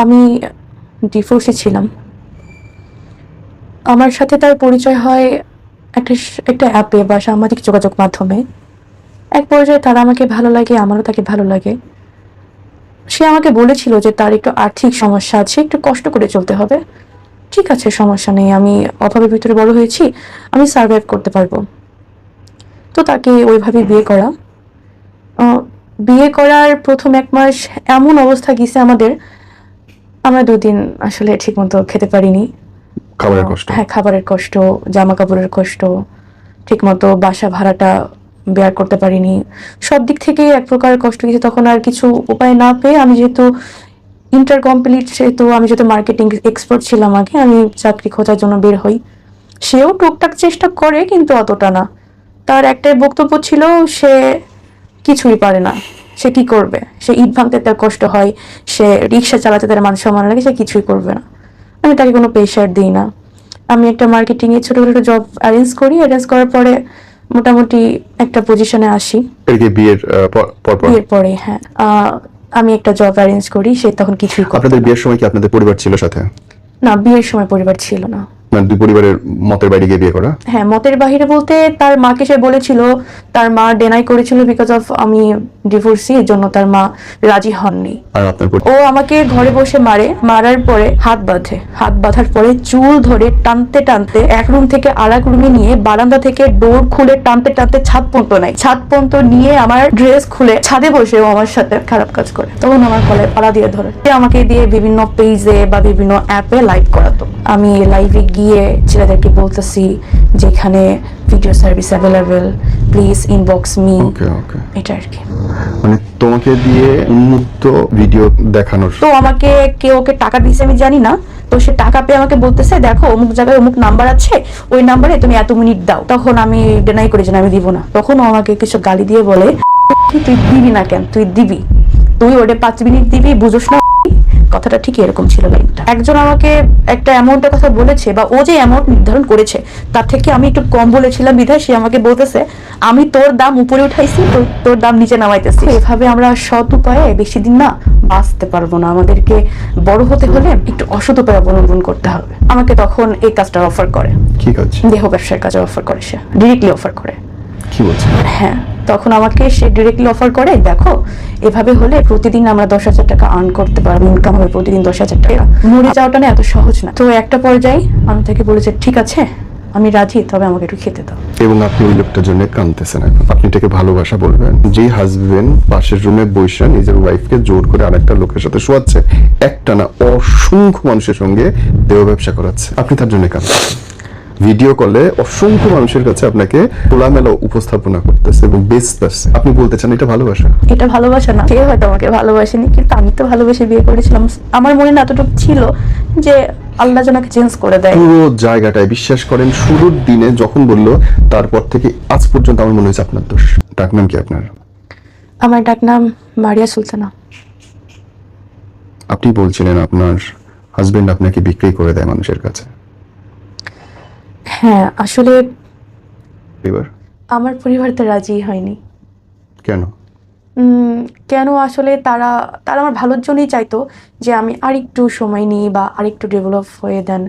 আমি ডিভোর্সে ছিলাম। আমার সাথে তার পরিচয় হয় একটা অ্যাপে বা সামাজিক যোগাযোগ মাধ্যমে। এক পর্যায়ে তার আমাকে ভালো লাগে, আমারও তাকে ভালো লাগে। সে আমাকে বলেছিল যে তার একটু আর্থিক সমস্যা আছে, একটু কষ্ট করে চলতে হবে। ঠিক আছে, সমস্যা নেই, আমি অভাবের ভিতরে বড় হয়েছি, আমি সার্ভাইভ করতে পারবো। তো তাকে ওইভাবে বিয়ে করা। বিয়ে করার প্রথম 1 মাস এমন অবস্থা গেছে আমাদের, আমরা 2 দিন আসলে ঠিক মতো খেতে পারিনি। খাবারের কষ্ট? হ্যাঁ, খাবারের কষ্ট, জামা কাপড়ের কষ্ট, ঠিক মতো বাসা ভাড়াটা বেয়ার করতে পারিনি। সব দিক থেকেই এক প্রকার কষ্ট গেছে। তখন আর কিছু উপায় না পেয়ে আমি যেহেতু ইন্টার কমপ্লিট, সেহেতু আমি যেহেতু মার্কেটিং এক্সপার্ট ছিলাম আগে, আমি চাকরি খোঁজার জন্য বের হই। সেও টুকটাক চেষ্টা করে কিন্তু অতটা না। তার একটাই বক্তব্য ছিল, সে কিছুই পারে না, সে কি করবে, সে ইট ভাঙতে তার কষ্ট হয়, সে রিক্সা চালাতে তার মান সম্মান লাগে, সে কিছুই করবে না। আমি তাকে কোনো প্রেশার দিই না। আমি একটা মার্কেটিং এ ছোটখাটো জব অ্যারেঞ্জ করার পরে মোটামুটি একটা পজিশনে আসি। বিয়ের পর? বিয়ের পরে, হ্যাঁ, আমি একটা জব অ্যারেঞ্জ করি। সে তখন কিছুই করতো আপনাদের না। বিয়ের সময় কি আপনাদের পরিবার ছিল সাথে? না, বিয়ের সময় পরিবার ছিল না। মানে দুই পরিবারের মতের বাইরে গিয়ে বিয়ে করা? হ্যাঁ, মতের বাহিরে বলতে তার মাকে সে বলেছিল, তার মা ডেনাই করেছিল বিকজ অফ আমি ডিভোর্সি, এর জন্য তার মা রাজি হননি। আর আপনার ও আমাকে ঘরে বসে মারার পরে হাত বাঁধার পরে চুল ধরে টানতে টানতে এক রুম থেকে আরেক রুমে নিয়ে বারান্দা থেকে ডোর খুলে টানতে টানতে ছাদ পর্যন্ত নিয়ে আমার ড্রেস খুলে ছাদে বসে ও আমার সাথে খারাপ কাজ করে। তখন আমার গলায় পাড়া দিয়ে ধরে, আমাকে দিয়ে বিভিন্ন পেজে বা বিভিন্ন অ্যাপে লাইভ করাতো। আমি লাইভে গিয়ে ছেলেদেরকে বলতেছি যেখানে video service available, please inbox me. এটা আর কি। মানে তোমাকে দিয়ে উন্মুক্ত ভিডিও দেখানোর? তো আমাকে ওকে টাকা দিয়েছে আমি জানি না। তো সে টাকা পেয়ে আমাকে বলতেছে, দেখো অমুক জায়গায় অমুক নাম্বার আছে, ওই নাম্বারে তুমি এত মিনিট দাও। তখন আমি ডিনাই করি যে আমি দিব না। তখন ও আমাকে কিছু গালি দিয়ে বলে, তুই দিবি না কেন, তুই দিবি, তুই ওটা 5 মিনিট দিবি, বুঝোস না? কথাটা ঠিক এরকম ছিল লাইনটা। একজন আমাকে একটা অ্যামাউন্টের কথা বলেছে, বা ও যে অ্যামাউন্ট নির্ধারণ করেছে তার থেকে আমি একটু কম বলেছিলাম বিধায় সে আমাকে বলতেছে আমি তোর দাম উপরে উঠাইছি, তোর দাম নিচে নামাইতেছি। এভাবে আমরা সৎ উপায়ে বেশি দিন না বাঁচতে পারবো না। আমাদেরকে বড় হতে হলে একটু অসৎ উপায় অবলম্বন করতে হবে। আমাকে তখন এই কাজটা অফার করে। কি কাজ? দেহ ব্যবসার কাজ অফার করে, সে ডিরেক্টলি অফার করে। কি বলছে? হ্যাঁ, তখন আমাকে সে ডিরেক্টলি অফার করে, দেখো এভাবে হলে প্রতিদিন আমরা 10,000 টাকা আর্ন করতে পারবো, ইনকাম হবে প্রতিদিন 10,000 টাকা। মরে যাওয়াটা না এত সহজ না। তো একটা পর্যায়ে আমি তাকে বলেছি, ঠিক আছে আমি রাজি, তবে আমাকে একটু খেতে দাও। এবং আপনি ওই লোকটার জন্য কাঁদতেছেন এখন। আপনি এটাকে ভালোবাসা বলবেন? যে হাজবেন্ড পাশের রুমে বসে নিজের ওয়াইফকে জোর করে আরেকটা লোকের সাথে শোয়াচ্ছে, একটা না অসংখ্য মানুষের সঙ্গে দেহ ব্যবসা করাচ্ছে, আপনি তার জন্য কাঁদতেছেন। ভিডিও কলে অসংখ্য মানুষের কাছে আপনাকে খোলামেলা উপস্থাপনা করতেছে এবং বেচতেছে, আপনি বলতে চান এটা ভালোবাসা? এটা ভালোবাসা না। সে হয়তো আমাকে ভালোবাসেনি, কিন্তু আমি তো ভালোবেসে বিয়ে করেছিলাম। আমার মনে না এতটুকু ছিল যে আল্লাহ জনাকে চেঞ্জ করে দেয়। পুরো জায়গাটায় বিশ্বাস করেন, শুরুর দিনে যখন বললো তারপর থেকে আজ পর্যন্ত আমার মনে হয়েছে আপনার দোষ। ডাক নাম কি আপনার? আমার ডাক নাম মারিয়া সুলতানা। আপনি বলছিলেন আপনার হাজবেন্ড আপনাকে বিক্রি করে দেয় মানুষের কাছে। হ্যাঁ, আসলে এবার আমার পরিবার তো রাজি হয়নি। কেন? কেন আসলে তারা আমার ভালোর জন্যই চাইতো যে আমি আরেকটু সময় নিই বা আরেকটু ডেভেলপ হয়ে দেন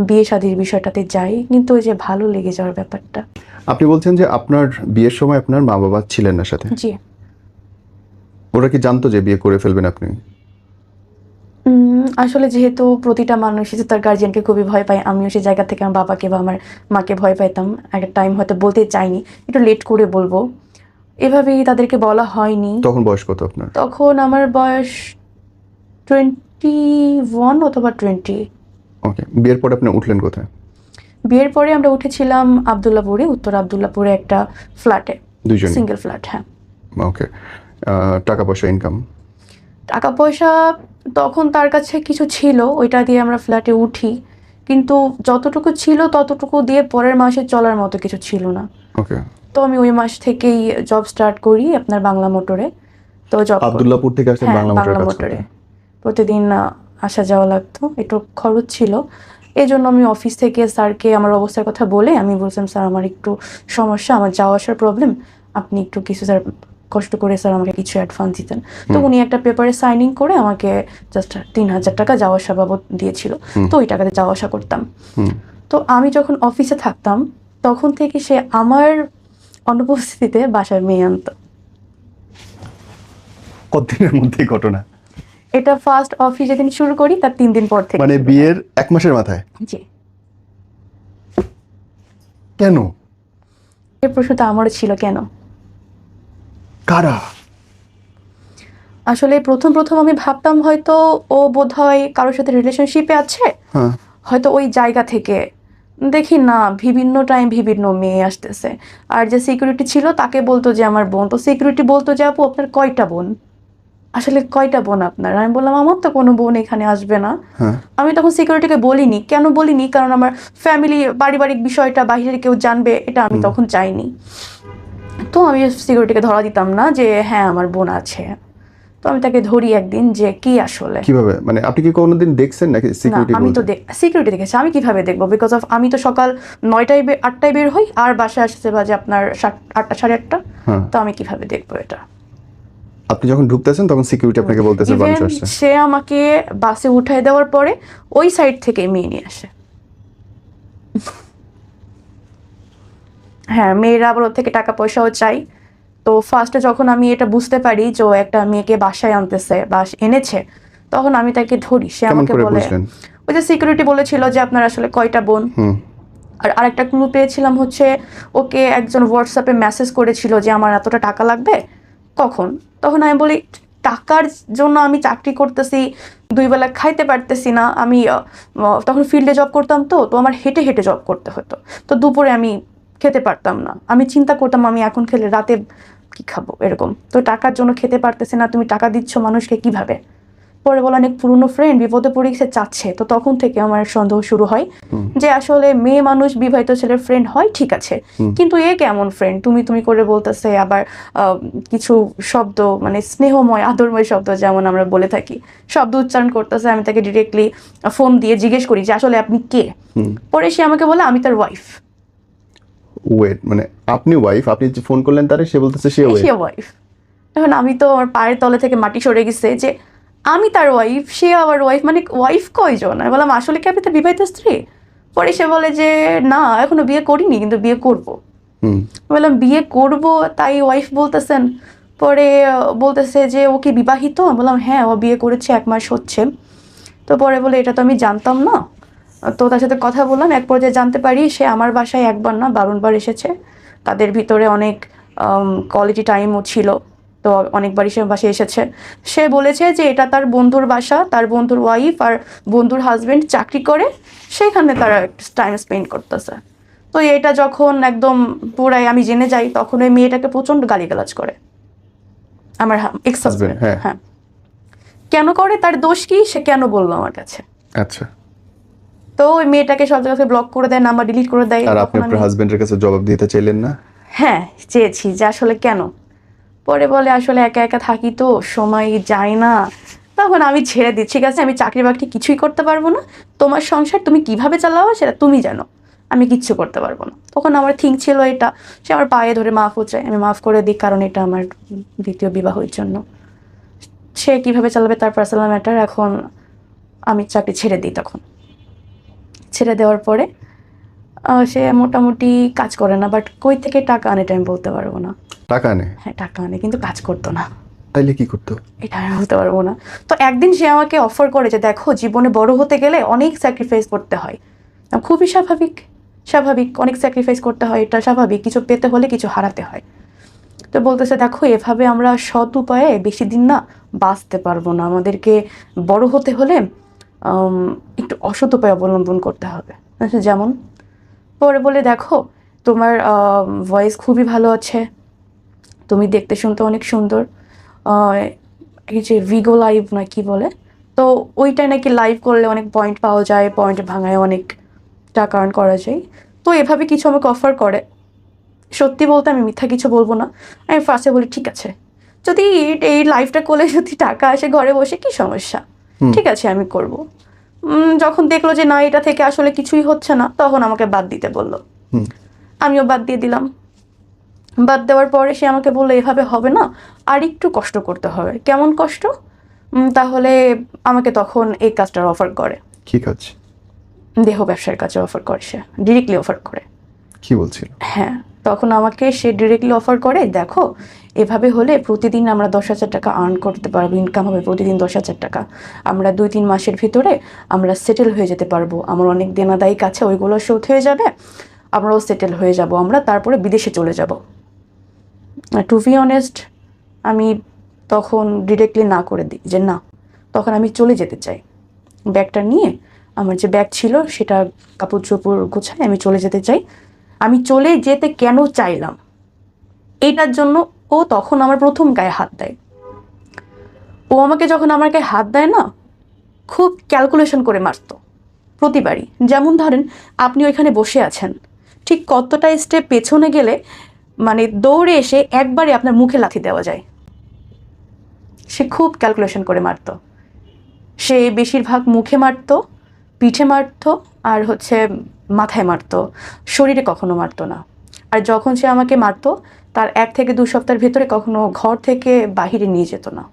বিয়ে শাদীর বিষয়টাতে যাই, কিন্তু ওই যে ভালো লেগে যাওয়ার ব্যাপারটা। আপনি বলছেন যে আপনার বিয়ের সময় আপনার মা বাবা ছিলেন না সাথে? জি। ওরা কি জানতো যে বিয়ে করে ফেলবেন আপনি? আসলে যেহেতু প্রতিটা মানুষ যে তার গার্জিয়ানকে খুবই ভয় পায়, আমিও সেই জায়গা থেকে আমার বাবাকে বা আমার মাকে ভয় পাইতাম। একটা টাইম হয়তো বলতে চাইনি, একটু লেট করে বলবো, এভাবেই তাদেরকে বলা হয়নি। তখন বয়স কত আপনার? তখন আমার বয়স 21 অথবা 20। ওকে, বিয়ের পরে আপনি উঠলেন কোথায়? বিয়ের পরে আমরা উঠেছিলাম আবদুল্লাপুরে, উত্তর আবদুল্লাপুরে একটা ফ্ল্যাটে, দুইজনে? Single flat. হ্যাঁ। ওকে। টাকা পয়সা ইনকাম? টাকা পয়সা তখন তার কাছে কিছু ছিল, ওইটা দিয়ে আমরা ফ্ল্যাটে উঠি, কিন্তু যতটুকু ছিল ততটুকু দিয়ে পরের মাসে চলার মতো কিছু ছিল না। ওকে। তো আমি ওই মাস থেকেই জব স্টার্ট করি আপনার বাংলা মোটরে। তো জব আব্দুল্লাহপুর থেকে আসলে বাংলা মোটরে প্রতিদিন আসা যাওয়া লাগতো, একটু খরচ ছিল। এই জন্য আমি অফিস থেকে স্যারকে আমার অবস্থার কথা বলে আমি বলছিলাম, স্যার আমার একটু সমস্যা, আমার যাওয়া আসার প্রবলেম, আপনি একটু কিছু স্যার কষ্ট করে স্যার আমাকে কিছু অ্যাডভান্স দিতেন। তো উনি একটা পেপারে সাইনিং করে আমাকে জাস্ট 3,000 টাকা যাওয়া আসা বাবদ দিয়েছিল। তো ওই টাকাতে যাওয়া আসা করতাম। তো আমি যখন অফিসে থাকতাম তখন থেকে সে আমার অনুপস্থিতিতে বাসায় মেয়ে আনতো। কতদিনের মধ্যে এই ঘটনা? এটা ফার্স্ট অফিস যেদিন শুরু করি তার 3 দিন পর থেকে। মানে বিয়ের 1 মাসের মাথায়? জি। কেন? এই প্রশ্নটা আমারও ছিল, কেন? কারা? আসলে প্রথম আমি ভাবতাম হয়তো ও বোধহয় কারোর সাথে রিলেশনশিপে আছে, হয়তো ওই জায়গা থেকে। দেখি না, বিভিন্ন টাইম বিভিন্ন মেয়ে আসতেছে। আর যে সিকিউরিটি ছিল তাকে বলতো যে আমার বোন। তো সিকিউরিটি বলতো যে আপু আপনার কয়টা বোন, আসলে কয়টা বোন আপনার? আমি বললাম আমার তো কোনো বোন এখানে আসবে না। আমি তখন সিকিউরিটিকে বলিনি। কেন বলিনি? কারণ আমার ফ্যামিলি পারিবারিক বিষয়টা বাইরের কেউ জানবে, এটা আমি তখন চাইনি। তো আমি সিকিউরিটিকে ধরা দিতাম না যে হ্যাঁ আমার বোন আছে। তো আমি তাকে ধরি একদিন যে কি আসলে কিভাবে, মানে আপনি কি কোনোদিন দেখছেন নাকি সিকিউরিটি? না, আমি তো সিকিউরিটি দেখেছি, আমি কিভাবে দেখবো? বিকজ অফ আমি তো সকাল 8টায় বের হই আর বাসায় আসতে বাজে আপনার 8টা 8:30। তো আমি কিভাবে দেখবো এটা? আপনি যখন ঢুকতেছেন তখন সিকিউরিটি আপনাকে বলতেছে মানুষ আসছে। সে আমাকে বাসে উঠাই দেওয়ার পরে ওই সাইড থেকে মেয়ে নিয়ে আসে। হ্যাঁ, মেয়েরা আবার ওর থেকে টাকা পয়সাও চাই। তো ফার্স্টে যখন আমি এটা বুঝতে পারি যে ও একটা মেয়েকে বাসায় আনতেছে বা এনেছে, তখন আমি তাকে ধরি। সে আমাকে বলে, ওই যে সিকিউরিটি বলেছিল যে আপনার আসলে কয়টা বোন। আর আরেকটা ক্লু পেয়েছিলাম হচ্ছে ওকে একজন হোয়াটসঅ্যাপে মেসেজ করেছিল যে আমার এতটা টাকা লাগবে। কখন? তখন আমি বলি টাকার জন্য আমি চাকরি করতেছি, 2 বেলা খাইতে পারতেছি না। আমি তখন ফিল্ডে জব করতাম, তো আমার হেঁটে হেঁটে জব করতে হতো। তো দুপুরে আমি খেতে পারতাম না। আমি চিন্তা করতাম আমি এখন খেলে রাতে কি খাবো, এরকম। তো টাকার জন্য খেতে পারতেছি না, তুমি টাকা দিচ্ছ মানুষকে কিভাবে? পরে বলে অনেক পুরনো ফ্রেন্ড বিপদে পড়ে গেছে, চাচ্ছে। তো তখন থেকে আমার সন্দেহ শুরু হয় যে আসলে মেয়ে মানুষ বিবাহিত ছেলের ফ্রেন্ড হয়, ঠিক আছে, কিন্তু এ কেমন ফ্রেন্ড? তুমি করে বলতেছে। আবার কিছু শব্দ, মানে স্নেহময় আদরময় শব্দ যেমন আমরা বলে থাকি, শব্দ উচ্চারণ করতেছে। আমি তাকে ডিরেক্টলি ফোন দিয়ে জিজ্ঞেস করি যে আসলে আপনি কে? পরে সে আমাকে বলে আমি তার ওয়াইফ। ওয়েট, মানে আপনি ওয়াইফ, আপনি যে ফোন করলেন তারে, সে বলতেছে সে ওয়াইফ। এখন আমি তো আমার পায়ের তলে থেকে মাটি সরে গেছে যে আমি তার ওয়াইফ, সে আবার ওয়াইফ, মানে ওয়াইফ কয়জন? আমি বললাম আসলে কি আপনি তার বিবাহিত স্ত্রী? পরে সে বলে যে না এখনো বিয়ে করিনি, কিন্তু বিয়ে করব। বললাম বিয়ে করব তাই ওয়াইফ বলতেছেন? পরে বলতেছে যে ও কি বিবাহিত? বললাম হ্যাঁ, ও বিয়ে করেছে, 1 মাস হচ্ছে। তো পরে বলে এটা তো আমি জানতাম না। তো তার সাথে কথা বললাম, এক পর্যায়ে জানতে পারি সে আমার বাসায় 1 বার না 52 বার এসেছে। তাদের ভিতরে অনেক কোয়ালিটি টাইমও ছিল। তো অনেকবারই সে বাসায় এসেছে। সে বলেছে যে এটা তার বন্ধুর বাসা, তার বন্ধুর ওয়াইফ আর বন্ধুর হাজবেন্ড চাকরি করে, সেখানে তারা টাইম স্পেন্ড করতেছে। তো এটা যখন একদম পুরাই আমি জেনে যাই, তখন ওই মেয়েটাকে প্রচন্ড গালিগালাজ করে আমার এক্স হাজবেন্ড। হ্যাঁ, কেন করে? তার দোষ কি? সে কেন বললো আমার কাছে? আচ্ছা। তো ওই মেয়েটাকে সব জায়গায় ব্লক করে দেয়, নাম্বার ডিলিট করে দেয়। আর আপনি আপনার হাজবেন্ডের কাছে জবাব দিতে চাইলেন না? হ্যাঁ, চেয়েছি যে আসলে কেন। পরে বলে আসলে একা একা থাকি তো সময় যায় না। তখন আমি ছেড়ে দিই, ঠিক আছে আমি চাকরি বাকরি কিছুই করতে পারবো না, তোমার সংসার তুমি কিভাবে চালাও সেটা তুমি জানো, আমি কিচ্ছু করতে পারবো না। তখন আমার থিঙ্ক ছিল এটা। সে আমার পায়ে ধরে মাফও চায়, আমি মাফ করে দিই, কারণ এটা আমার দ্বিতীয় বিবাহের জন্য। সে কিভাবে চালাবে তার পার্সোনাল ম্যাটার। এখন আমি চাকরি ছেড়ে দিই। তখন ছেড়ে দেওয়ার পরে সে মোটামুটি কাজ করে না, বাট কই থেকে টাকা আনে এটা আমি বলতে পারবো না। টাকা আনে? হ্যাঁ টাকা আনে, কিন্তু কাজ করতো না। তাইলে কি করতো? এটা আমি বলতে পারবো না। তো একদিন সে আমাকে অফার করে যে দেখো জীবনে বড় হতে গেলে অনেক স্যাক্রিফাইস করতে হয়। খুবই স্বাভাবিক অনেক স্যাক্রিফাইস করতে হয়, এটা স্বাভাবিক। কিছু পেতে হলে কিছু হারাতে হয়। তো বলতেছে দেখো এভাবে আমরা সৎ উপায়ে বেশি দিন না বাঁচতে পারবো না, আমাদেরকে বড় হতে হলে একটু অসৎ উপায় অবলম্বন করতে হবে। যেমন পরে বলে দেখো তোমার ভয়েস খুবই ভালো আছে, তুমি দেখতে শুনতে অনেক সুন্দর, এই যে ভিগো লাইভ না কি বলে, তো ওইটাই নাকি লাইভ করলে অনেক পয়েন্ট পাওয়া যায়, পয়েন্ট ভাঙায় অনেক টাকা আর্ন করা যায়। তো এভাবে কিছু আমাকে অফার করে। সত্যি বলতে আমি মিথ্যা কিছু বলবো না। আমি ফার্স্টে বলি ঠিক আছে, যদি এই লাইফটা করলে যদি টাকা আসে ঘরে বসে কি সমস্যা, ঠিক আছে আমি করব। যখন দেখলো যে না এটা থেকে আসলে কিছুই হচ্ছে না, তখন আমাকে বাদ দিতে বললো। আমিও বাদ দিয়ে দিলাম। বাদ দেওয়ার পরে সে আমাকে বললো এভাবে হবে না, আর একটু কষ্ট করতে হবে। কেমন কষ্ট? তাহলে আমাকে তখন এই কাজটার অফার করে। কি কাজ? দেহ ব্যবসার কাজে অফার করে, সে ডিরেক্টলি অফার করে। কি বলছিল? হ্যাঁ, তখন আমাকে সে ডিরেক্টলি অফার করে, দেখো এভাবে হলে প্রতিদিন আমরা 10,000 টাকা আর্ন করতে পারবো, ইনকাম হবে প্রতিদিন 10,000 টাকা। আমরা 2-3 মাসের ভিতরে আমরা সেটেল হয়ে যেতে পারবো, আমার অনেক দেনাদায়ী কাছে ওইগুলো শোধ হয়ে যাবে, আমরাও সেটেল হয়ে যাব, আমরা তারপরে বিদেশে চলে যাব। টু বি অনেস্ট, আমি তখন ডিরেক্টলি না করে দিই যে না, তখন আমি চলে যেতে চাই। ব্যাগটা নিয়ে, আমার যে ব্যাগ ছিল সেটা কাপড় চোপড় গোছায় আমি চলে যেতে চাই। আমি চলে যেতে কেন চাইলাম এইটার জন্য ও তখন আমার প্রথম গায়ে হাত দেয়। ও আমাকে যখন আমার গায়ে হাত দেয় না, খুব ক্যালকুলেশন করে মারতো প্রতিবারই। যেমন ধরেন আপনি ওইখানে বসে আছেন, ঠিক কতটা স্টেপ পেছনে গেলে মানে দৌড়ে এসে একবারে আপনার মুখে লাথি দেওয়া যায়। সে খুব ক্যালকুলেশন করে মারতো। সে বেশিরভাগ মুখে মারতো, পিঠে মারতো, আর হচ্ছে মাথায় মারতো, শরীরে কখনো মারতো না। আর যখন সে আমাকে মারতো তার 1 থেকে 2 সপ্তাহের ভেতরে কখনো ঘর থেকে বাহিরে নিয়ে যেত না।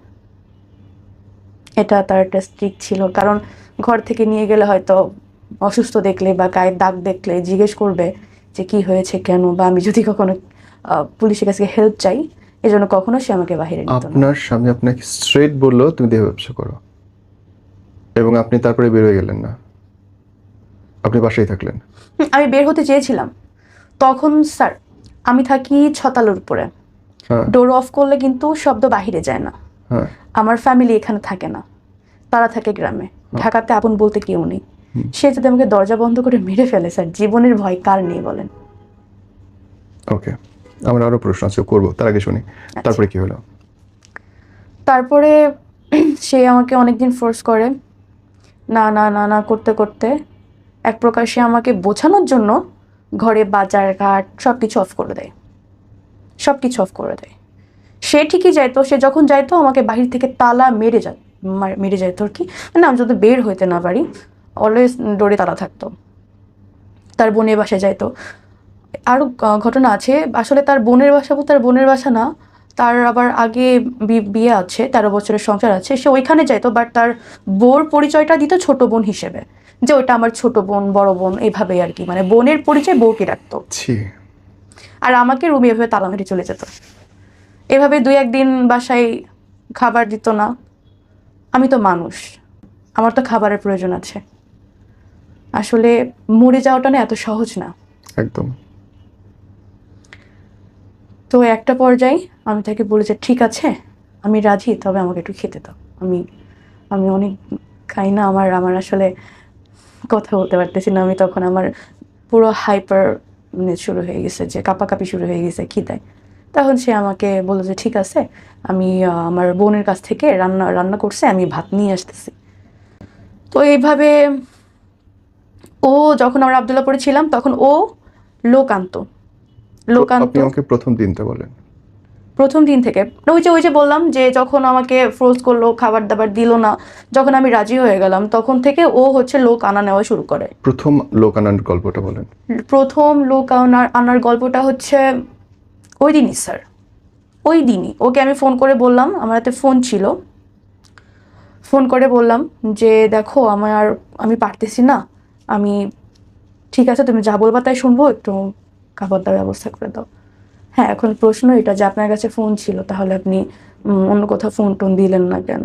এটা তার একটা স্ট্রিক ছিল, কারণ ঘর থেকে নিয়ে গেলে হয়তো অসুস্থ দেখলে বা গায়ের দাগ দেখলে জিজ্ঞেস করবে যে কি হয়েছে কেন, বা আমি যদি কখনো পুলিশের কাছে হেল্প চাই, এজন্য কখনো সে আমাকে বাহিরে নিত না। আপনার স্বামী আপনাকে স্ট্রেট বললো তুমি দেহ ব্যবসা করো, এবং আপনি তারপরে বের হয়ে গেলেন না, আপনি বাসায় থাকলেন? আমি বের হতে চেয়েছিলাম তখন। স্যার, আমি থাকি 6 তলার উপরে, হ্যাঁ ডোর অফ করলে কিন্তু শব্দ বাহিরে যায় না। হ্যাঁ। আমার ফ্যামিলি এখানে থাকে না, তারা থাকে গ্রামে। ঢাকাতে আপন বলতে কেউ নেই। সে যদি আমাকে দরজা বন্ধ করে মেরে ফেলে, স্যার জীবনের ভয় কার নেই বলেন? ওকে, আমার আরো প্রশ্ন আছে, করবো, তার আগে শুনি তারপরে কি হলো। তারপরে সে আমাকে অনেকদিন ফোর্স করে, না না না না করতে করতে এক প্রকার সে আমাকে বোঝানোর জন্য ঘরে বাজার ঘাট সব কিছু অফ করে দেয়, সব কিছু অফ করে দেয়। সে ঠিকই যাইতো, সে যখন যাইতো আমাকে বাহির থেকে তালা মেরে যায় তোর কি, মানে আমি যদি বের হইতে না পারি অলওয়েজ ডোরে তালা থাকতো। তার বোনের বাসায় যাইতো। আরও ঘটনা আছে, আসলে তার বোনের বাসা, তার বোনের বাসা না, তার আবার আগে বিয়ে আছে, 13 বছরের সংসার আছে, সে ওইখানে যাইতো, বাট তার বোর পরিচয়টা দিত ছোট বোন হিসেবে, যে ওইটা আমার ছোট বোন বড় বোন এইভাবেই আর কি, মানে বোনের পরিচয় বউকে রাখতো। আর আমাকে রুমে এভাবে তালা মেরে চলে যেত। এভাবে 2-1 দিন বাসায় খাবার দিত না। আমি তো মানুষ, আমার তো খাবারের প্রয়োজন আছে। আসলে মরে যাওয়াটা না এত সহজ না একদম। তো একটা পর্যায়ে আমি তাকে বলি যে ঠিক আছে আমি রাজি, তবে আমাকে একটু খেতে দাও। আমি আমি অনেক খাই না, আমার আসলে কথা বলতে পারতেছি না। আমি তখন আমার পুরো হাইপার শুরু হয়ে গেছে, যে কাঁপাকাঁপি শুরু হয়ে গেছে খিদায়। তখন সে আমাকে বললো যে ঠিক আছে, আমি আমার বোনের কাছ থেকে রান্না করছে, আমি ভাত নিয়ে আসতেছি। তো এইভাবে ও, যখন আমরা আবদুল্লাপুরে ছিলাম তখন ও লোক আনতো। আপনি আমাকে প্রথম দিনটা বলেন। প্রথম দিন থেকে ওই যে বললাম যে যখন আমাকে ফোর্স করলো, খাবার দাবার দিল না, যখন আমি রাজি হয়ে গেলাম তখন থেকে ও হচ্ছে লোক আনা নেওয়া শুরু করে। প্রথম লোক আনার গল্পটা বলেন। প্রথম লোক আনার গল্পটা হচ্ছে ওই দিনই স্যার, ওই দিনই ওকে আমি ফোন করে বললাম, আমার হাতে ফোন ছিল, ফোন করে বললাম যে দেখো আমি পারতেছি না, আমি ঠিক আছে তুমি যা বলবা তাই শুনবো, একটু খাবার দাবার ব্যবস্থা করে দাও। হ্যাঁ, এখন প্রশ্ন এটা যে আপনার কাছে ফোন ছিল, তাহলে আপনি অন্য কোথাও ফোন টোন দিলেন না কেন?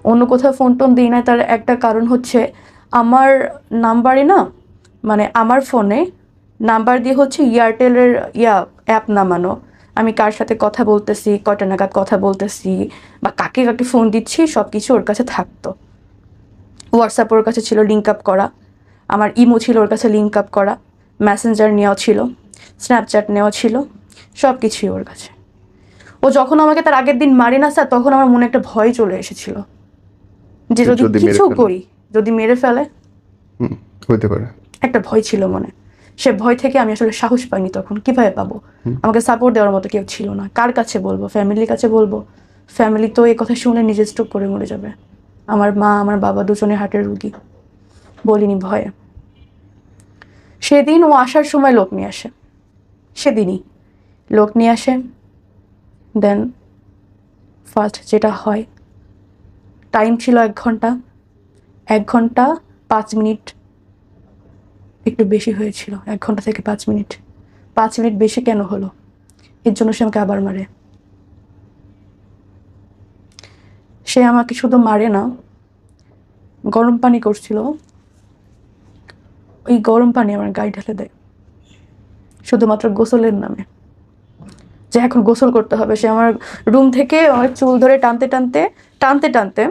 অন্য কোথাও ফোন টোন দিই না, তার একটা কারণ হচ্ছে আমার নাম্বারে না, মানে আমার ফোনে নাম্বার দিয়ে হচ্ছে এয়ারটেলের অ্যাপ নামানো। আমি কার সাথে কথা বলতেছি, কয়টা নাগাদ কথা বলতেছি, বা কাকে কাকে ফোন দিচ্ছি, সব কিছু ওর কাছে থাকতো। হোয়াটসঅ্যাপ ওর কাছে ছিল লিঙ্ক আপ করা, আমার ইমো ছিল ওর কাছে লিঙ্ক আপ করা, মেসেঞ্জার নেওয়া ছিল, স্ন্যাপচ্যাট নেওয়া ছিল, সব কিছুই ওর কাছে। ও যখন আমাকে তার আগের দিন মারি না স্যার, তখন আমার মনে একটা ভয় চলে এসেছিল যে যদি কিছু করি, যদি মেরে ফেলে, হইতে পারে একটা ভয় ছিল মনে। সে ভয় থেকে আমি আসলে সাহস পাইনি তখন। কিভাবে পাবো? আমাকে সাপোর্ট দেওয়ার মতো কেউ ছিল না। কার কাছে বলবো? ফ্যামিলির কাছে বলবো? ফ্যামিলি তো এই কথা শুনে নিজে স্ট্রোক করে মরে যাবে। আমার মা আমার বাবা দুজনে হার্টের রুগী। বলিনি ভয়ে। সেদিন ও আসার সময় লোক নিয়ে আসে, সেদিনই লোক নিয়ে আসে, দেন ফার্স্ট যেটা হয়, টাইম ছিল 1 ঘন্টা, 1 ঘন্টা 5 মিনিট একটু বেশি হয়েছিল, 1 ঘন্টা থেকে 5 মিনিট। 5 মিনিট বেশি কেন হলো, এর জন্য সে আমাকে আবার মারে। সে আমাকে শুধু মারে না, গরম পানি করছিল, ওই গরম পানি আমার গায়ে ঢেলে দেয় শুধুমাত্র গোসলের নামে, যে এখন গোসল করতে হবে। সে আমার রুম থেকে আমার চুল ধরে টানতে টানতে টানতে টানতে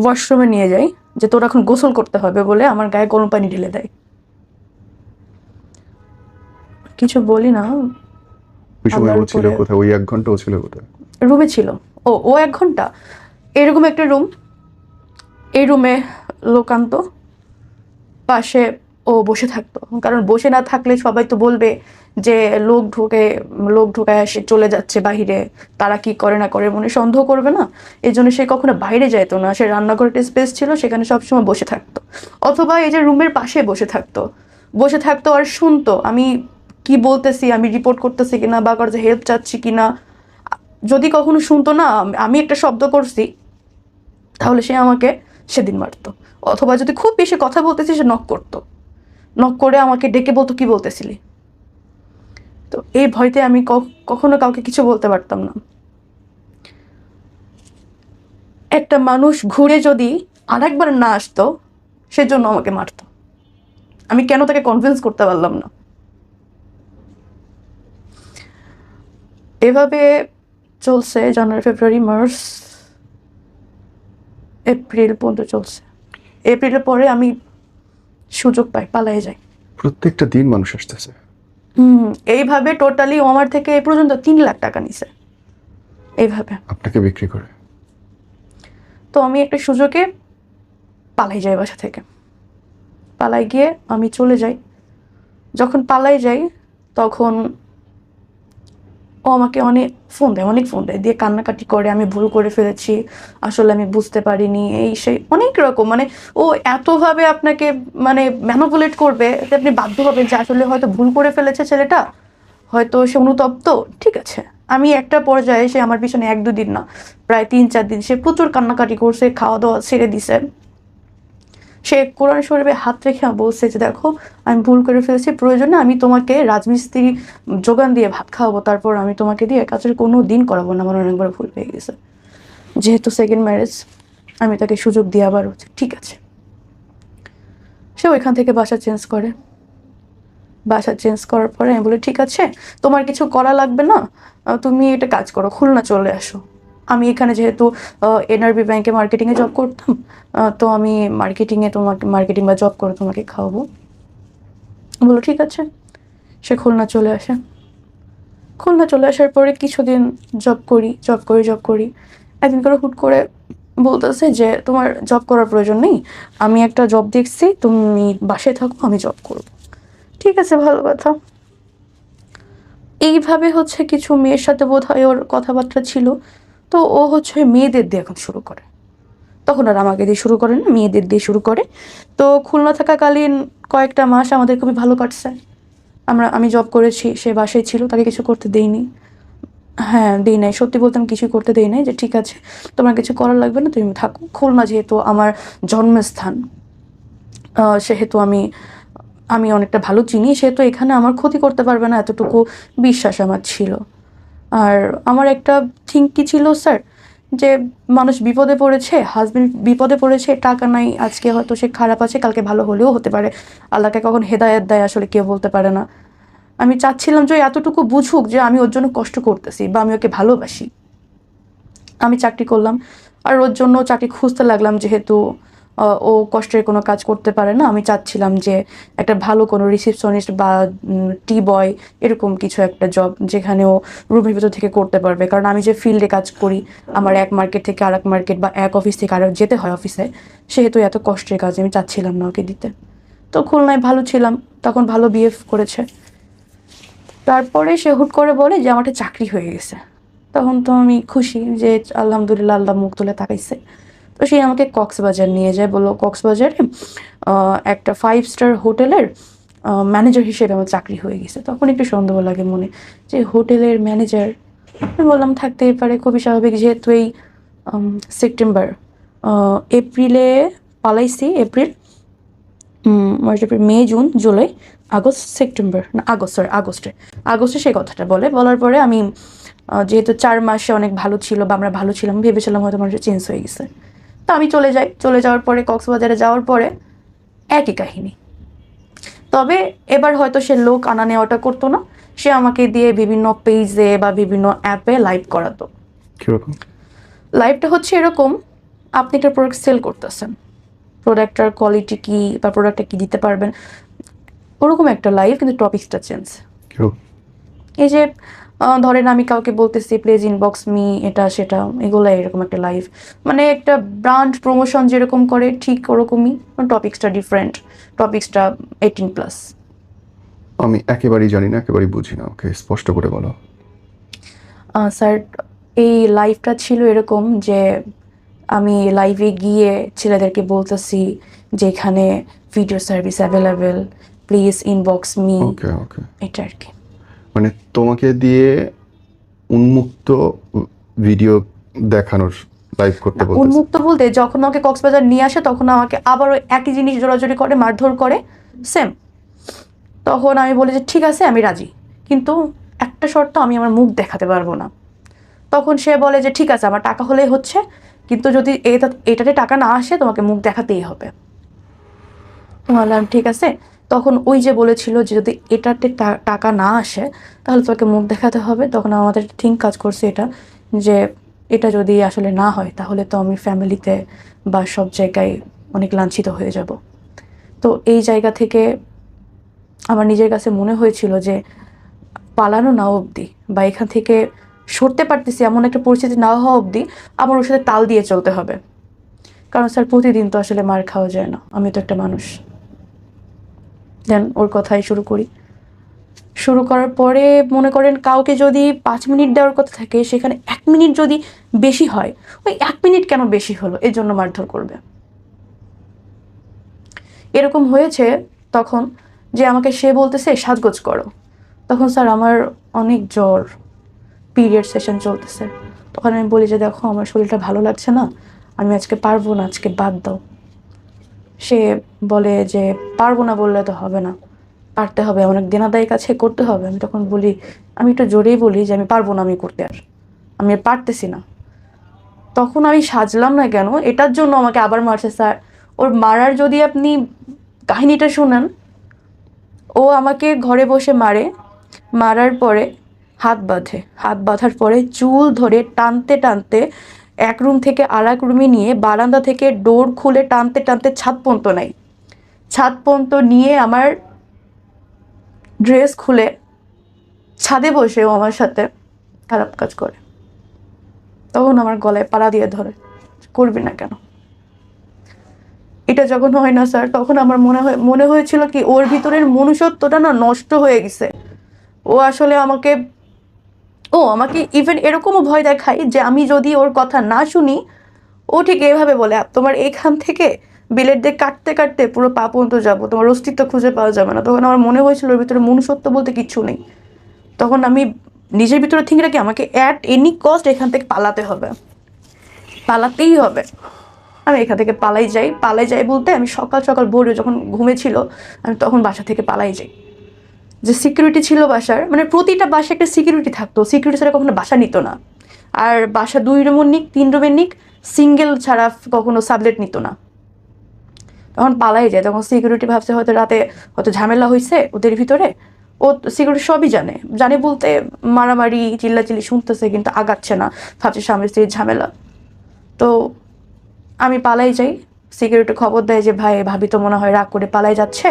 ওয়াশরুমে নিয়ে যায়, যে তোর এখন গোসল করতে হবে বলে আমার গায়ে গরম পানি ঢেলে দেয়। কিছু বলি না। ওই সময় ও আল্লাহর ছিল উপরে। কোথায়? ওই 1 ঘন্টা ও ছিল কোথায়? রুমে ছিল। ও 1 ঘন্টা এরকম একটা রুম, এই রুমে লোক আনতো, পাশে ও বসে থাকতো, কারণ বসে না থাকলে সবাই তো বলবে যে লোক ঢুকায় সে চলে যাচ্ছে বাহিরে, তারা কি করে না করে মনে সন্দেহ করবে না, এই জন্য সে কখনো বাইরে যাইতো না। সে রান্নাঘরে একটা স্পেস ছিল, সেখানে সবসময় বসে থাকতো, অথবা এই যে রুমের পাশে বসে থাকতো আর শুনতো আমি কি বলতেছি, আমি রিপোর্ট করতেছি কিনা বা কারো হেল্প চাচ্ছি কিনা। যদি কখনো শুনতো না আমি একটা শব্দ করছি, তাহলে সে আমাকে সেদিন মারতো। অথবা যদি খুব বেশি কথা বলতেছি, সে নক করে আমাকে ডেকে বলতো কি বলতেছিলি। তো এই ভয়তে আমি কখনো কাউকে কিছু বলতে পারতাম না। একটা মানুষ ঘুরে যদি আরেকবার না আসতো, সেজন্য আমাকে মারতো। আমি কেন তাকে কনভিন্স করতে পারলাম না। এভাবে চলছে জানুয়ারি, ফেব্রুয়ারি, মার্চ, এপ্রিল পর্যন্ত চলছে। এপ্রিলের পরে আমি সুযোগ পাই, পালিয়ে যাই। প্রত্যেকটা দিন মানুষ আসতেছে। এইভাবে টোটালি ও আমার থেকে এই পর্যন্ত 3 লাখ টাকা নিছে এইভাবে। আপনাকে বিক্রি করে। তো আমি একটা সুযোগে পালাই যাই বাসা থেকে। পালাই গিয়ে আমি চলে যাই। যখন পালাই যাই তখন ও আমাকে অনেক ফোন দেয় দিয়ে কান্নাকাটি করে, আমি ভুল করে ফেলেছি, আসলে আমি বুঝতে পারিনি, এই সেই অনেক রকম। মানে ও এতভাবে আপনাকে মানে ম্যানিপুলেট করবে যে আপনি বাধ্য হবেন যে আসলে হয়তো ভুল করে ফেলেছে ছেলেটা, হয়তো সে অনুতপ্ত। ঠিক আছে, আমি একটা পর্যায়ে সে আমার পিছনে 1-2 দিন না, প্রায় 3-4 দিন সে প্রচুর কান্নাকাটি করছে, খাওয়া দাওয়া ছেড়ে দিছে। সে কোরআন শরীফে হাত রেখে বলছে যে দেখো আমি ভুল করে ফেলেছি, প্রয়োজনে আমি তোমাকে রাজমিস্ত্রি যোগান দিয়ে ভাত খাওয়াবো, তারপর আমি তোমাকে দিয়ে কাজের কোনো দিন করাবো না, আমার অনেকবার ভুল হয়ে গেছে। যেহেতু সেকেন্ড ম্যারেজ, আমি তাকে সুযোগ দিয়ে আবার ঠিক আছে। সে ওইখান থেকে বাসা চেঞ্জ করার পরে আমি বলি ঠিক আছে, তোমার কিছু করা লাগবে না, তুমি এটা কাজ করো, খুলনা চলে আসো। আমি এখানে যেহেতু এনআরবি ব্যাংকে মার্কেটিংয়ে জব করতাম, তো আমি মার্কেটিং বা জব করে তোমাকে খাওয়াবো। বলো ঠিক আছে। সে খুলনা চলে আসে। খুলনা চলে আসার পরে কিছুদিন জব করি। একদিন করে হুট করে বলতেছে যে তোমার জব করার প্রয়োজন নেই, আমি একটা জব দেখছি, তুমি বাসায় থাকো, আমি জব করব। ঠিক আছে, ভালো কথা। এইভাবে হচ্ছে কিছু মেয়ের সাথে বোধহয় ওর কথাবার্তা ছিল, তো ও হচ্ছে মেয়েদের দিয়ে এখন শুরু করে। তখন আর আমাকে দিয়ে শুরু করে না, মেয়েদের দিয়ে শুরু করে। তো খুলনা থাকাকালীন কয়েকটা মাস আমাদের খুবই ভালো কাটছে। আমি জব করেছি, সে বাসায় ছিল, তাকে কিছু করতে দেইনি। হ্যাঁ, দেই নাই, সত্যি বলতে আমি কিছুই করতে দেই নাই, যে ঠিক আছে তোমার কিছু করার লাগবে না, তুমি থাকো। খুলনা যেহেতু আমার জন্মস্থান, সেহেতু আমি অনেকটা ভালো চিনি, সেহেতু এখানে আমার ক্ষতি করতে পারবে না, এতটুকু বিশ্বাস আমার ছিল। আর আমার একটা কি ছিল স্যার, যে মানুষ বিপদে পড়েছে, হাজবেন্ড বিপদে পড়েছে, টাকা নাই, আজকে হয়তো সে খারাপ আছে, কালকে ভালো হলেও হতে পারে। আল্লাহকে কখন হেদায়েত দেয় আসলে কেউ বলতে পারে না। আমি চাচ্ছিলাম যে এতটুকু বুঝুক যে আমি ওর জন্য কষ্ট করতেছি বা আমি ওকে ভালোবাসি। আমি চাকরি করলাম আর ওর জন্য চাকরি খুঁজতে লাগলাম, যেহেতু ও কষ্টের কোনো কাজ করতে পারে না। আমি চাচ্ছিলাম যে একটা ভালো কোনো রিসেপশনিস্ট বা টি বয় এরকম কিছু একটা জব, যেখানে ও রুমের ভিতর থেকে করতে পারবে। কারণ আমি যে ফিল্ডে কাজ করি, আমার এক মার্কেট থেকে আরেক মার্কেট বা এক অফিস থেকে আরেক যেতে হয় অফিসে, সেহেতু এত কষ্টের কাজ আমি চাচ্ছিলাম না ওকে দিতে। তো খুলনায় ভালো ছিলাম, তখন ভালো বিহেভ করেছে। তারপরে সে হুট করে বলে যে আমার একটা চাকরি হয়ে গেছে। তখন তো আমি খুশি যে আলহামদুলিল্লাহ, আল্লাহ মুখ তুলে তাকাইছে। তো সে আমাকে কক্সবাজার নিয়ে যায়, বললো কক্সবাজারে একটা 5 স্টার হোটেলের ম্যানেজার হিসেবে আমার চাকরি হয়ে গেছে। তখন একটু সন্দেহ লাগে মনে যে হোটেলের ম্যানেজার। আমি বললাম থাকতেই পারে, খুবই স্বাভাবিক, যেহেতু এই সেপ্টেম্বর এপ্রিলে পালাইছি, April March April May June July August September না আগস্টে সেই কথাটা বলার পরে আমি যেহেতু 4 মাসে অনেক ভালো ছিল বা আমরা ভালো ছিলাম, ভেবেছিলাম হয়তো মানুষ চেঞ্জ হয়ে গেছে। তো আমি চলে যাওয়ার পরে কক্সবাজারে যাওয়ার পরে একই কাহিনী। তবে এবার হয়তো সে লোক আনা নেওয়াটা করতো না, সে আমাকে দিয়ে বিভিন্ন পেজে বা বিভিন্ন অ্যাপে লাইভ করাতো। কিরকম লাইভটা হচ্ছে এরকম, আপনি একটা প্রোডাক্ট সেল করতেছেন, প্রোডাক্টটার কোয়ালিটি কি বা প্রোডাক্টটা কি দিতে পারবেন, ওরকম একটা লাইভ, কিন্তু টপিকসটা চেঞ্জ। কিরকম এই যে ধরেন আমি কাউকে বলতেছি প্লিজ ইনবক্স মি এটা সেটা, এগুলো এরকম একটা লাইভ, মানে একটা ব্র্যান্ড প্রমোশন যেরকম করে ঠিক ওরকমই, টপিক্সটা ডিফারেন্ট, টপিক্সটা 18+। আমি একেবারেই জানি না, একেবারেই বুঝি না, ওকে স্পষ্ট করে বলো। স্যার এই লাইভটা ছিল এরকম যে আমি লাইভে গিয়ে ছেলেদেরকে বলতেছি যে এখানে video service available, please inbox me, okay okay, এটা আর কি। মানে তোমাকে দিয়ে উন্মুক্ত ভিডিও দেখানোর, লাইভ করতে বলতেছে। উন্মুক্ত বলতে যখন আমাকে কক্সবাজার নিয়ে আসে তখন আমাকে আবারও একই জিনিস জোরাজোরি করে, মারধর করে, সেম। তখন আমি বলি যে ঠিক আছে আমি রাজি, কিন্তু একটা শর্ত, আমি আমার মুখ দেখাতে পারবো না। তখন সে বলে যে ঠিক আছে আমার টাকা হলেই হচ্ছে, কিন্তু যদি এটাতে টাকা না আসে তোমাকে মুখ দেখাতেই হবে। বললাম ঠিক আছে। তখন ওই যে বলেছিল যে যদি এটাতে টাকা না আসে তাহলে তোমাকে মুখ দেখাতে হবে। তখন আমাদের থিঙ্ক কাজ করছে এটা, যে এটা যদি আসলে না হয় তাহলে তো আমি ফ্যামিলিতে বা সব জায়গায় অনেক লাঞ্ছিত হয়ে যাব। তো এই জায়গা থেকে আমার নিজের কাছে মনে হয়েছিল যে পালানো না অবধি বা এখান থেকে সরতে পারতেছি এমন একটা পরিস্থিতি না হওয়া অবধি আমার ওর সাথে তাল দিয়ে চলতে হবে। কারণ স্যার প্রতিদিন তো আসলে মার খাওয়া যায় না, আমি তো একটা মানুষ। দেন ওর কথাই শুরু করার পরে মনে করেন কাউকে যদি 5 মিনিট দেওয়ার কথা থাকে সেখানে 1 মিনিট যদি বেশি হয়, ওই 1 মিনিট কেন বেশি হলো এর জন্য মারধর করবে। এরকম হয়েছে তখন যে আমাকে সে বলতেছে সাজগোজ করো। তখন স্যার আমার অনেক জ্বর, পিরিয়ড সেশন চলতেছে। তখন আমি বলি যে দেখো আমার শরীরটা ভালো লাগছে না, আমি আজকে পারবো না, আজকে বাদ দাও। সে বলে যে পারবো না বললে তো হবে না, পারতে হবে, অনেক দেনাদায়ী কাছে করতে হবে। আমি তখন বলি, আমি একটু জোরেই বলি যে আমি পারবো না, আমি করতে আমি আর পারতেছি না। তখন আমি সাজলাম না কেন এটার জন্য আমাকে আবার মারছে স্যার। ওর মারার যদি আপনি কাহিনীটা শুনেন, ও আমাকে ঘরে বসে মারার পরে হাত বাঁধার পরে চুল ধরে টানতে টানতে এক রুম থেকে আর এক রুমে নিয়ে বারান্দা থেকে ডোর খুলে টানতে টানতে ছাদ পর্যন্ত নিয়ে আমার ড্রেস খুলে ছাদে বসে ও আমার সাথে খারাপ কাজ করে। তখন আমার গলায় পাড়া দিয়ে ধরে, করবি না কেন। এটা যখন হয় না স্যার, তখন আমার মনে হয়েছিল কি ওর ভিতরের মনুষ্যত্বটা না নষ্ট হয়ে গেছে। ও আসলে আমাকে ইভেন এরকমও ভয় দেখায় যে আমি যদি ওর কথা না শুনি, ও ঠিক এভাবে বলে তোমার এইখান থেকে বিলেট দিয়ে কাটতে কাটতে পুরো পা পর্যন্ত যাবো, তোমার অস্তিত্ব খুঁজে পাওয়া যাবে না। তখন আমার মনে হয়েছিল ওর ভিতরে মনুষ্যত্ব বলতে কিচ্ছু নেই। তখন আমি নিজের ভিতরে থিঙ্ক রাখি আমাকে অ্যাট এনি কস্ট এখান থেকে পালাতেই হবে। আমি এখান থেকে পালাই যাই বলতে আমি সকাল ভোরে যখন ঘুমেছিল আমি তখন বাসা থেকে পালাই যাই। যে সিকিউরিটি ছিল বাসার, মানে প্রতিটা বাসায় একটা সিকিউরিটি থাকতো, সিকিউরিটি ছাড়া কখনো বাসা নিত না। আর বাসা 2 রুমের নিক 3 রুমের নিক, সিঙ্গেল ছাড়া কখনো সাবলেট নিত না। তখন পালাই যায়। তখন সিকিউরিটি ভাবছে হয়তো রাতে হয়তো ঝামেলা হয়েছে ওদের ভিতরে। ও সিকিউরিটি সবই জানে বলতে মারামারি চিল্লাচিল্লি শুনতেছে কিন্তু আগাচ্ছে না, ভাবছে স্বামী স্ত্রীর ঝামেলা। তো আমি পালাই যাই। সিকিউরিটি খবর দেয় যে ভাবি তো মনে হয় রাগ করে পালাই যাচ্ছে,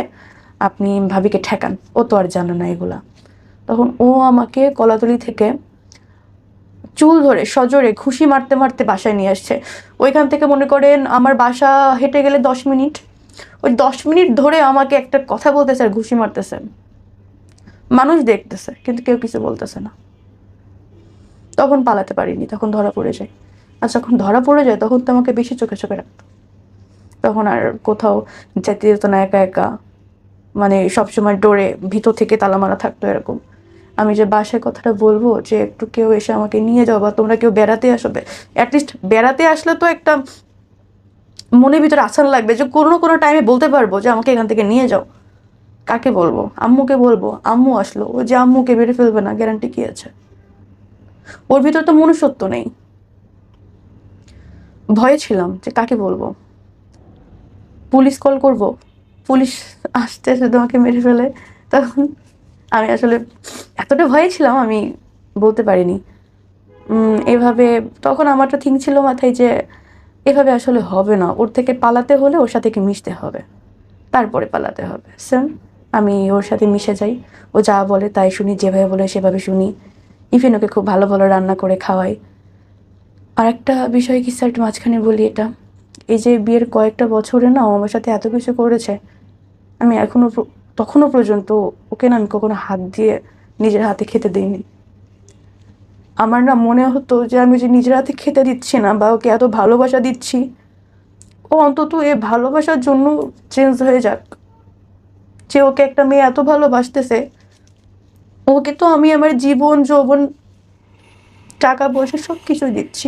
আপনি ভাবিকে ঠেকান। ও তো আর জানে না এগুলা। তখন ও আমাকে কলাতলি থেকে চুল ধরে সজোরে ঘুষি মারতে মারতে বাসায় নিয়ে আসছে। ওইখান থেকে মনে করেন আমার বাসা হেঁটে গেলে 10 মিনিট, ওই 10 মিনিট ধরে আমাকে একটা কথা বলতেছে আর ঘুষি মারতেছে। মানুষ দেখতেছে কিন্তু কেউ কিছু বলতেছে না। তখন পালাতে পারিনি, তখন ধরা পড়ে যায়। আর যখন ধরা পড়ে যায় তখন তো আমাকে বেশি চোখে রাখতো। তখন আর কোথাও যেতে যেত না, একা মানে সবসময় ডোরে ভিতর থেকে তালা মারা থাকতো এরকম। আমি যে বাসায় কথাটা বলবো যে একটু কেউ এসে আমাকে নিয়ে যাও, বা তোমরা কেউ বেড়াতে আসবে, অ্যাটলিস্ট বেড়াতে আসলে তো একটা মনের ভিতরে আসান লাগবে যে কোনো কোনো টাইমে বলতে পারবো যে আমাকে এখান থেকে নিয়ে যাও। কাকে বলবো? আম্মুকে বলবো। আম্মু আসলো, ও যে আম্মুকে বেড়ে ফেলবে না গ্যারান্টি কি আছে? ওর ভিতরে তো মনুষ্যত্ব নেই। ভয়ে ছিলাম যে কাকে বলবো, পুলিশ কল করব, পুলিশ আসতে আসতে তোমাকে মেরে ফেলে। তখন আমি আসলে এতটা ভয়ে ছিলাম, আমি বলতে পারিনি। এভাবে তখন আমার একটা থিং ছিল মাথায় যে এভাবে আসলে হবে না, ওর থেকে পালাতে হলে ওর সাথে কি মিশতে হবে, তারপরে পালাতে হবে। সেম আমি ওর সাথে মিশে যাই, ও যা বলে তাই শুনি, যেভাবে বলে সেভাবে শুনি। ইভেন ওকে খুব ভালো ভালো রান্না করে খাওয়াই। আর একটা বিষয় কি স্যার, একটু মাঝখানে বলি এটা, এই যে বিয়ের কয়েকটা বছরে না ও আমার সাথে এত কিছু করেছে, আমি তখনও পর্যন্ত ওকে না আমি কখনো হাত দিয়ে নিজের হাতে খেতে দিইনি। আমার না মনে হতো যে আমি যে নিজের হাতে খেতে দিচ্ছি না বা ওকে এত ভালোবাসা দিচ্ছি, ও অন্তত এই ভালোবাসার জন্য চেঞ্জ হয়ে যাক। যে ওকে একটা মেয়ে এত ভালোবাসতেছে, ওকে তো আমি আমার জীবন যৌবন টাকা পয়সা সব কিছুই দিচ্ছি,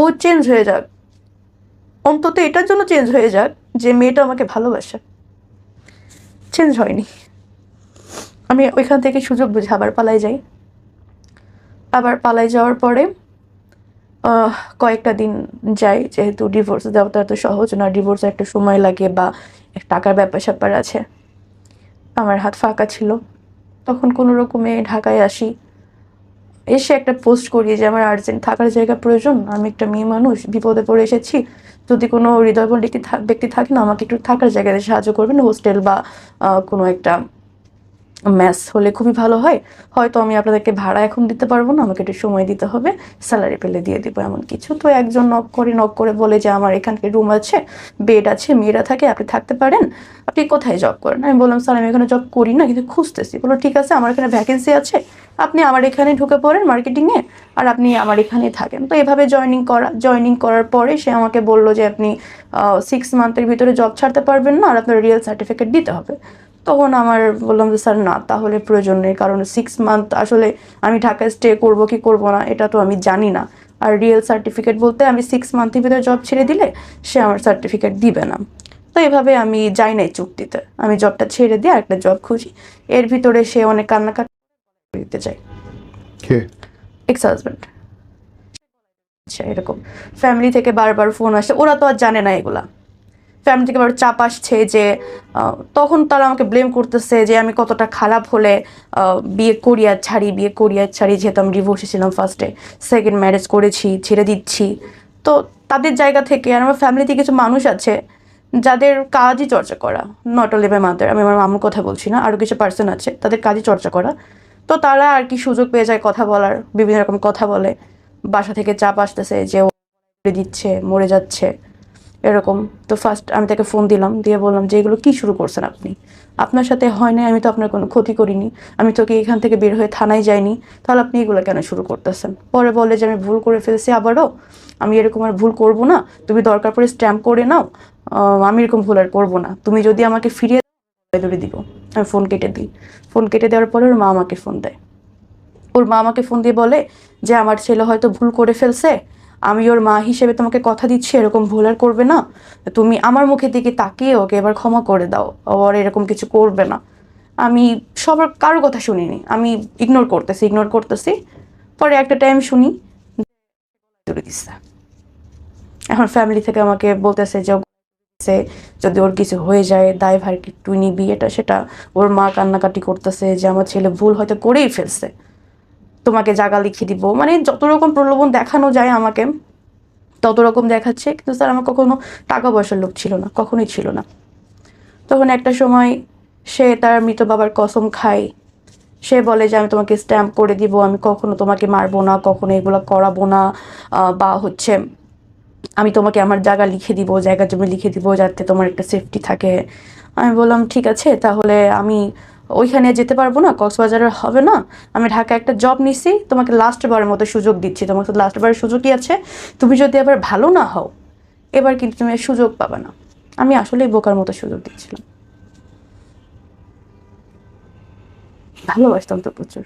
ও চেঞ্জ হয়ে যাক, অন্তত এটার জন্য চেঞ্জ হয়ে যাক যে মেয়েটা আমাকে ভালোবাসে। চেঞ্জ হয়নি। আমি ওইখান থেকে সুযোগ বুঝে আবার পালাই যাই। আবার পালাই যাওয়ার পরে কয়েকটা দিন যাই, যেহেতু ডিভোর্স দেওয়াটা এত সহজ না, ডিভোর্সে একটা সময় লাগে বা টাকার ব্যাপার স্যাপার আছে। আমার হাত ফাঁকা ছিল, তখন কোনো রকমে ঢাকায় আসি। এসে একটা পোস্ট করি যে আমার আর্জেন্ট থাকার জায়গা প্রয়োজন, আমি একটা মেয়ে মানুষ বিপদে পড়ে এসেছি, যদি কোনো হৃদয়বান ব্যক্তি থাকে না আমাকে একটু থাকার জায়গায় সাহায্য করবেন, হোস্টেল বা কোনো একটা ম্যাস হলে খুবই ভালো হয়। হয়তো আমি আপনাদেরকে ভাড়া এখন দিতে পারবো না, আমাকে একটু সময় দিতে হবে, স্যালারি পেলে দিয়ে দিব এমন কিছু। তো একজন নক করে বলে যে আমার এখানকার রুম আছে, বেড আছে, মেয়েরা থাকে, আপনি থাকতে পারেন। আপনি কোথায় জব করেন? আমি বললাম স্যার আমি এখানে জব করি না, কিন্তু খুঁজতেছি। বললো ঠিক আছে, আমার এখানে ভ্যাকেন্সি আছে, আপনি আমার এখানে ঢুকে পড়েন মার্কেটিংয়ে, আর আপনি আমার এখানেই থাকেন। তো এভাবে জয়েনিং করার পরে সে আমাকে বললো যে আপনি 6 মান্থের ভিতরে জব ছাড়তে পারবেন না, আর আপনার রিয়েল সার্টিফিকেট দিতে হবে। তখন আমার বললাম যে স্যার না, তাহলে প্রয়োজন নেই, কারণ 6 মান্থ আসলে আমি ঢাকায় স্টে করব কি করব না এটা তো আমি জানি না। আর রিয়েল সার্টিফিকেট বলতে আমি 6 মান্থের ভিতরে জব ছেড়ে দিলে সে আমার সার্টিফিকেট দিবে না। তো এভাবে আমি যাই নাই চুক্তিতে, আমি জবটা ছেড়ে দিয়ে আরেকটা জব খুঁজি। এর ভিতরে সে অনেক কান্নাকাটি দিতে চাই। এক্স হাজব্যান্ড এরকম ফ্যামিলি থেকে বারবার ফোন আসে, ওরা তো আর জানে না এগুলা। ফ্যামিলি থেকে আবার চাপ আসছে যে তখন তারা আমাকে ব্লেম করতেছে যে আমি কতটা খারাপ হলে বিয়ে করি আর ছাড়ি, যেহেতু আমি ডিভোর্সে ছিলাম ফার্স্টে, সেকেন্ড ম্যারেজ করেছি, ছেড়ে দিচ্ছি। তো তাদের জায়গা থেকে, আর আমার ফ্যামিলিতে কিছু মানুষ আছে যাদের কাজই চর্চা করা, নট অনলি মাই মাদার, আমি আমার মামুর কথা বলছি না, আরও কিছু পার্সন আছে তাদের কাজই চর্চা করা। তো তারা আর কি সুযোগ পেয়ে যায় কথা বলার, বিভিন্ন রকম কথা বলে, বাসা থেকে চাপ আসতেছে যে ও দিচ্ছে, মরে যাচ্ছে এরকম। তো ফার্স্ট আমি তাকে ফোন দিলাম, দিয়ে বললাম যে এগুলো কি শুরু করছেন আপনি? আপনার সাথে হয় না, আমি তো আপনার কোনো ক্ষতি করিনি, আমি তোকে এখান থেকে বের হয়ে থানায় যাইনি, তাহলে আপনি এগুলো কেন শুরু করতেছেন? পরে বলে যে আমি ভুল করে ফেলছি, আবারও আমি এরকম আর ভুল করব না, তুমি দরকার পড়ে স্ট্যাম্প করে নাও, আমি এরকম ভুল আর করবো না, তুমি যদি আমাকে ফিরিয়ে ধরে দিব। আমি ফোন কেটে দিই। ফোন কেটে দেওয়ার পরে ওর মা আমাকে ফোন দেয়। ওর মা আমাকে ফোন দিয়ে বলে যে আমার ছেলে হয়তো ভুল করে ফেলছে, আমি ওর মা হিসেবে তোমাকে কথা দিচ্ছি এরকম ভুল আর করবে না, তুমি আমার মুখের দিকে তাকিয়ে ওকে এবার ক্ষমা করে দাও, ওর এরকম কিছু করবে না। আমি কারোর কথা শুনিনি, আমি ইগনোর করতেছি। পরে একটা টাইম শুনি দূরে দিচ্ছে। এখন ফ্যামিলি থেকে আমাকে বলতেছে যে যদি ওর কিছু হয়ে যায় দায়ভার কি তুই নিবি, এটা সেটা। ওর মা কান্নাকাটি করতেছে যে আমার ছেলে ভুল হয়তো করেই ফেলছে, তোমাকে জায়গা লিখিয়ে দিব, মানে যত রকম প্রলোভন দেখানো যায় আমাকে তত রকম দেখাচ্ছে। কিন্তু স্যার আমার কখনো টাকা পয়সার লোভ ছিল না, কখনোই ছিল না। তখন একটা সময় সে তার মৃত বাবার কসম খায়, সে বলে যে আমি তোমাকে স্ট্যাম্প করে দিব, আমি কখনো তোমাকে মারবো না, কখনো এগুলো করাবো না, বা হচ্ছে আমি তোমাকে আমার জায়গা জমি লিখে দিব যাতে তোমার একটা সেফটি থাকে। আমি বললাম ঠিক আছে, তাহলে আমি ওইখানে যেতে পারবো না, কক্সবাজারের হবে না, আমি ঢাকায় একটা জব নিছি, তোমাকে লাস্টবারের মতো সুযোগ দিচ্ছি, তোমার সাথে লাস্টবারের সুযোগই আছে, তুমি যদি আবার ভালো না হও এবার কিন্তু তুমি সুযোগ পাবে না। আমি আসলেই বোকার মতো সুযোগ দিচ্ছিলাম। ভালোবাসতাম তো প্রচুর।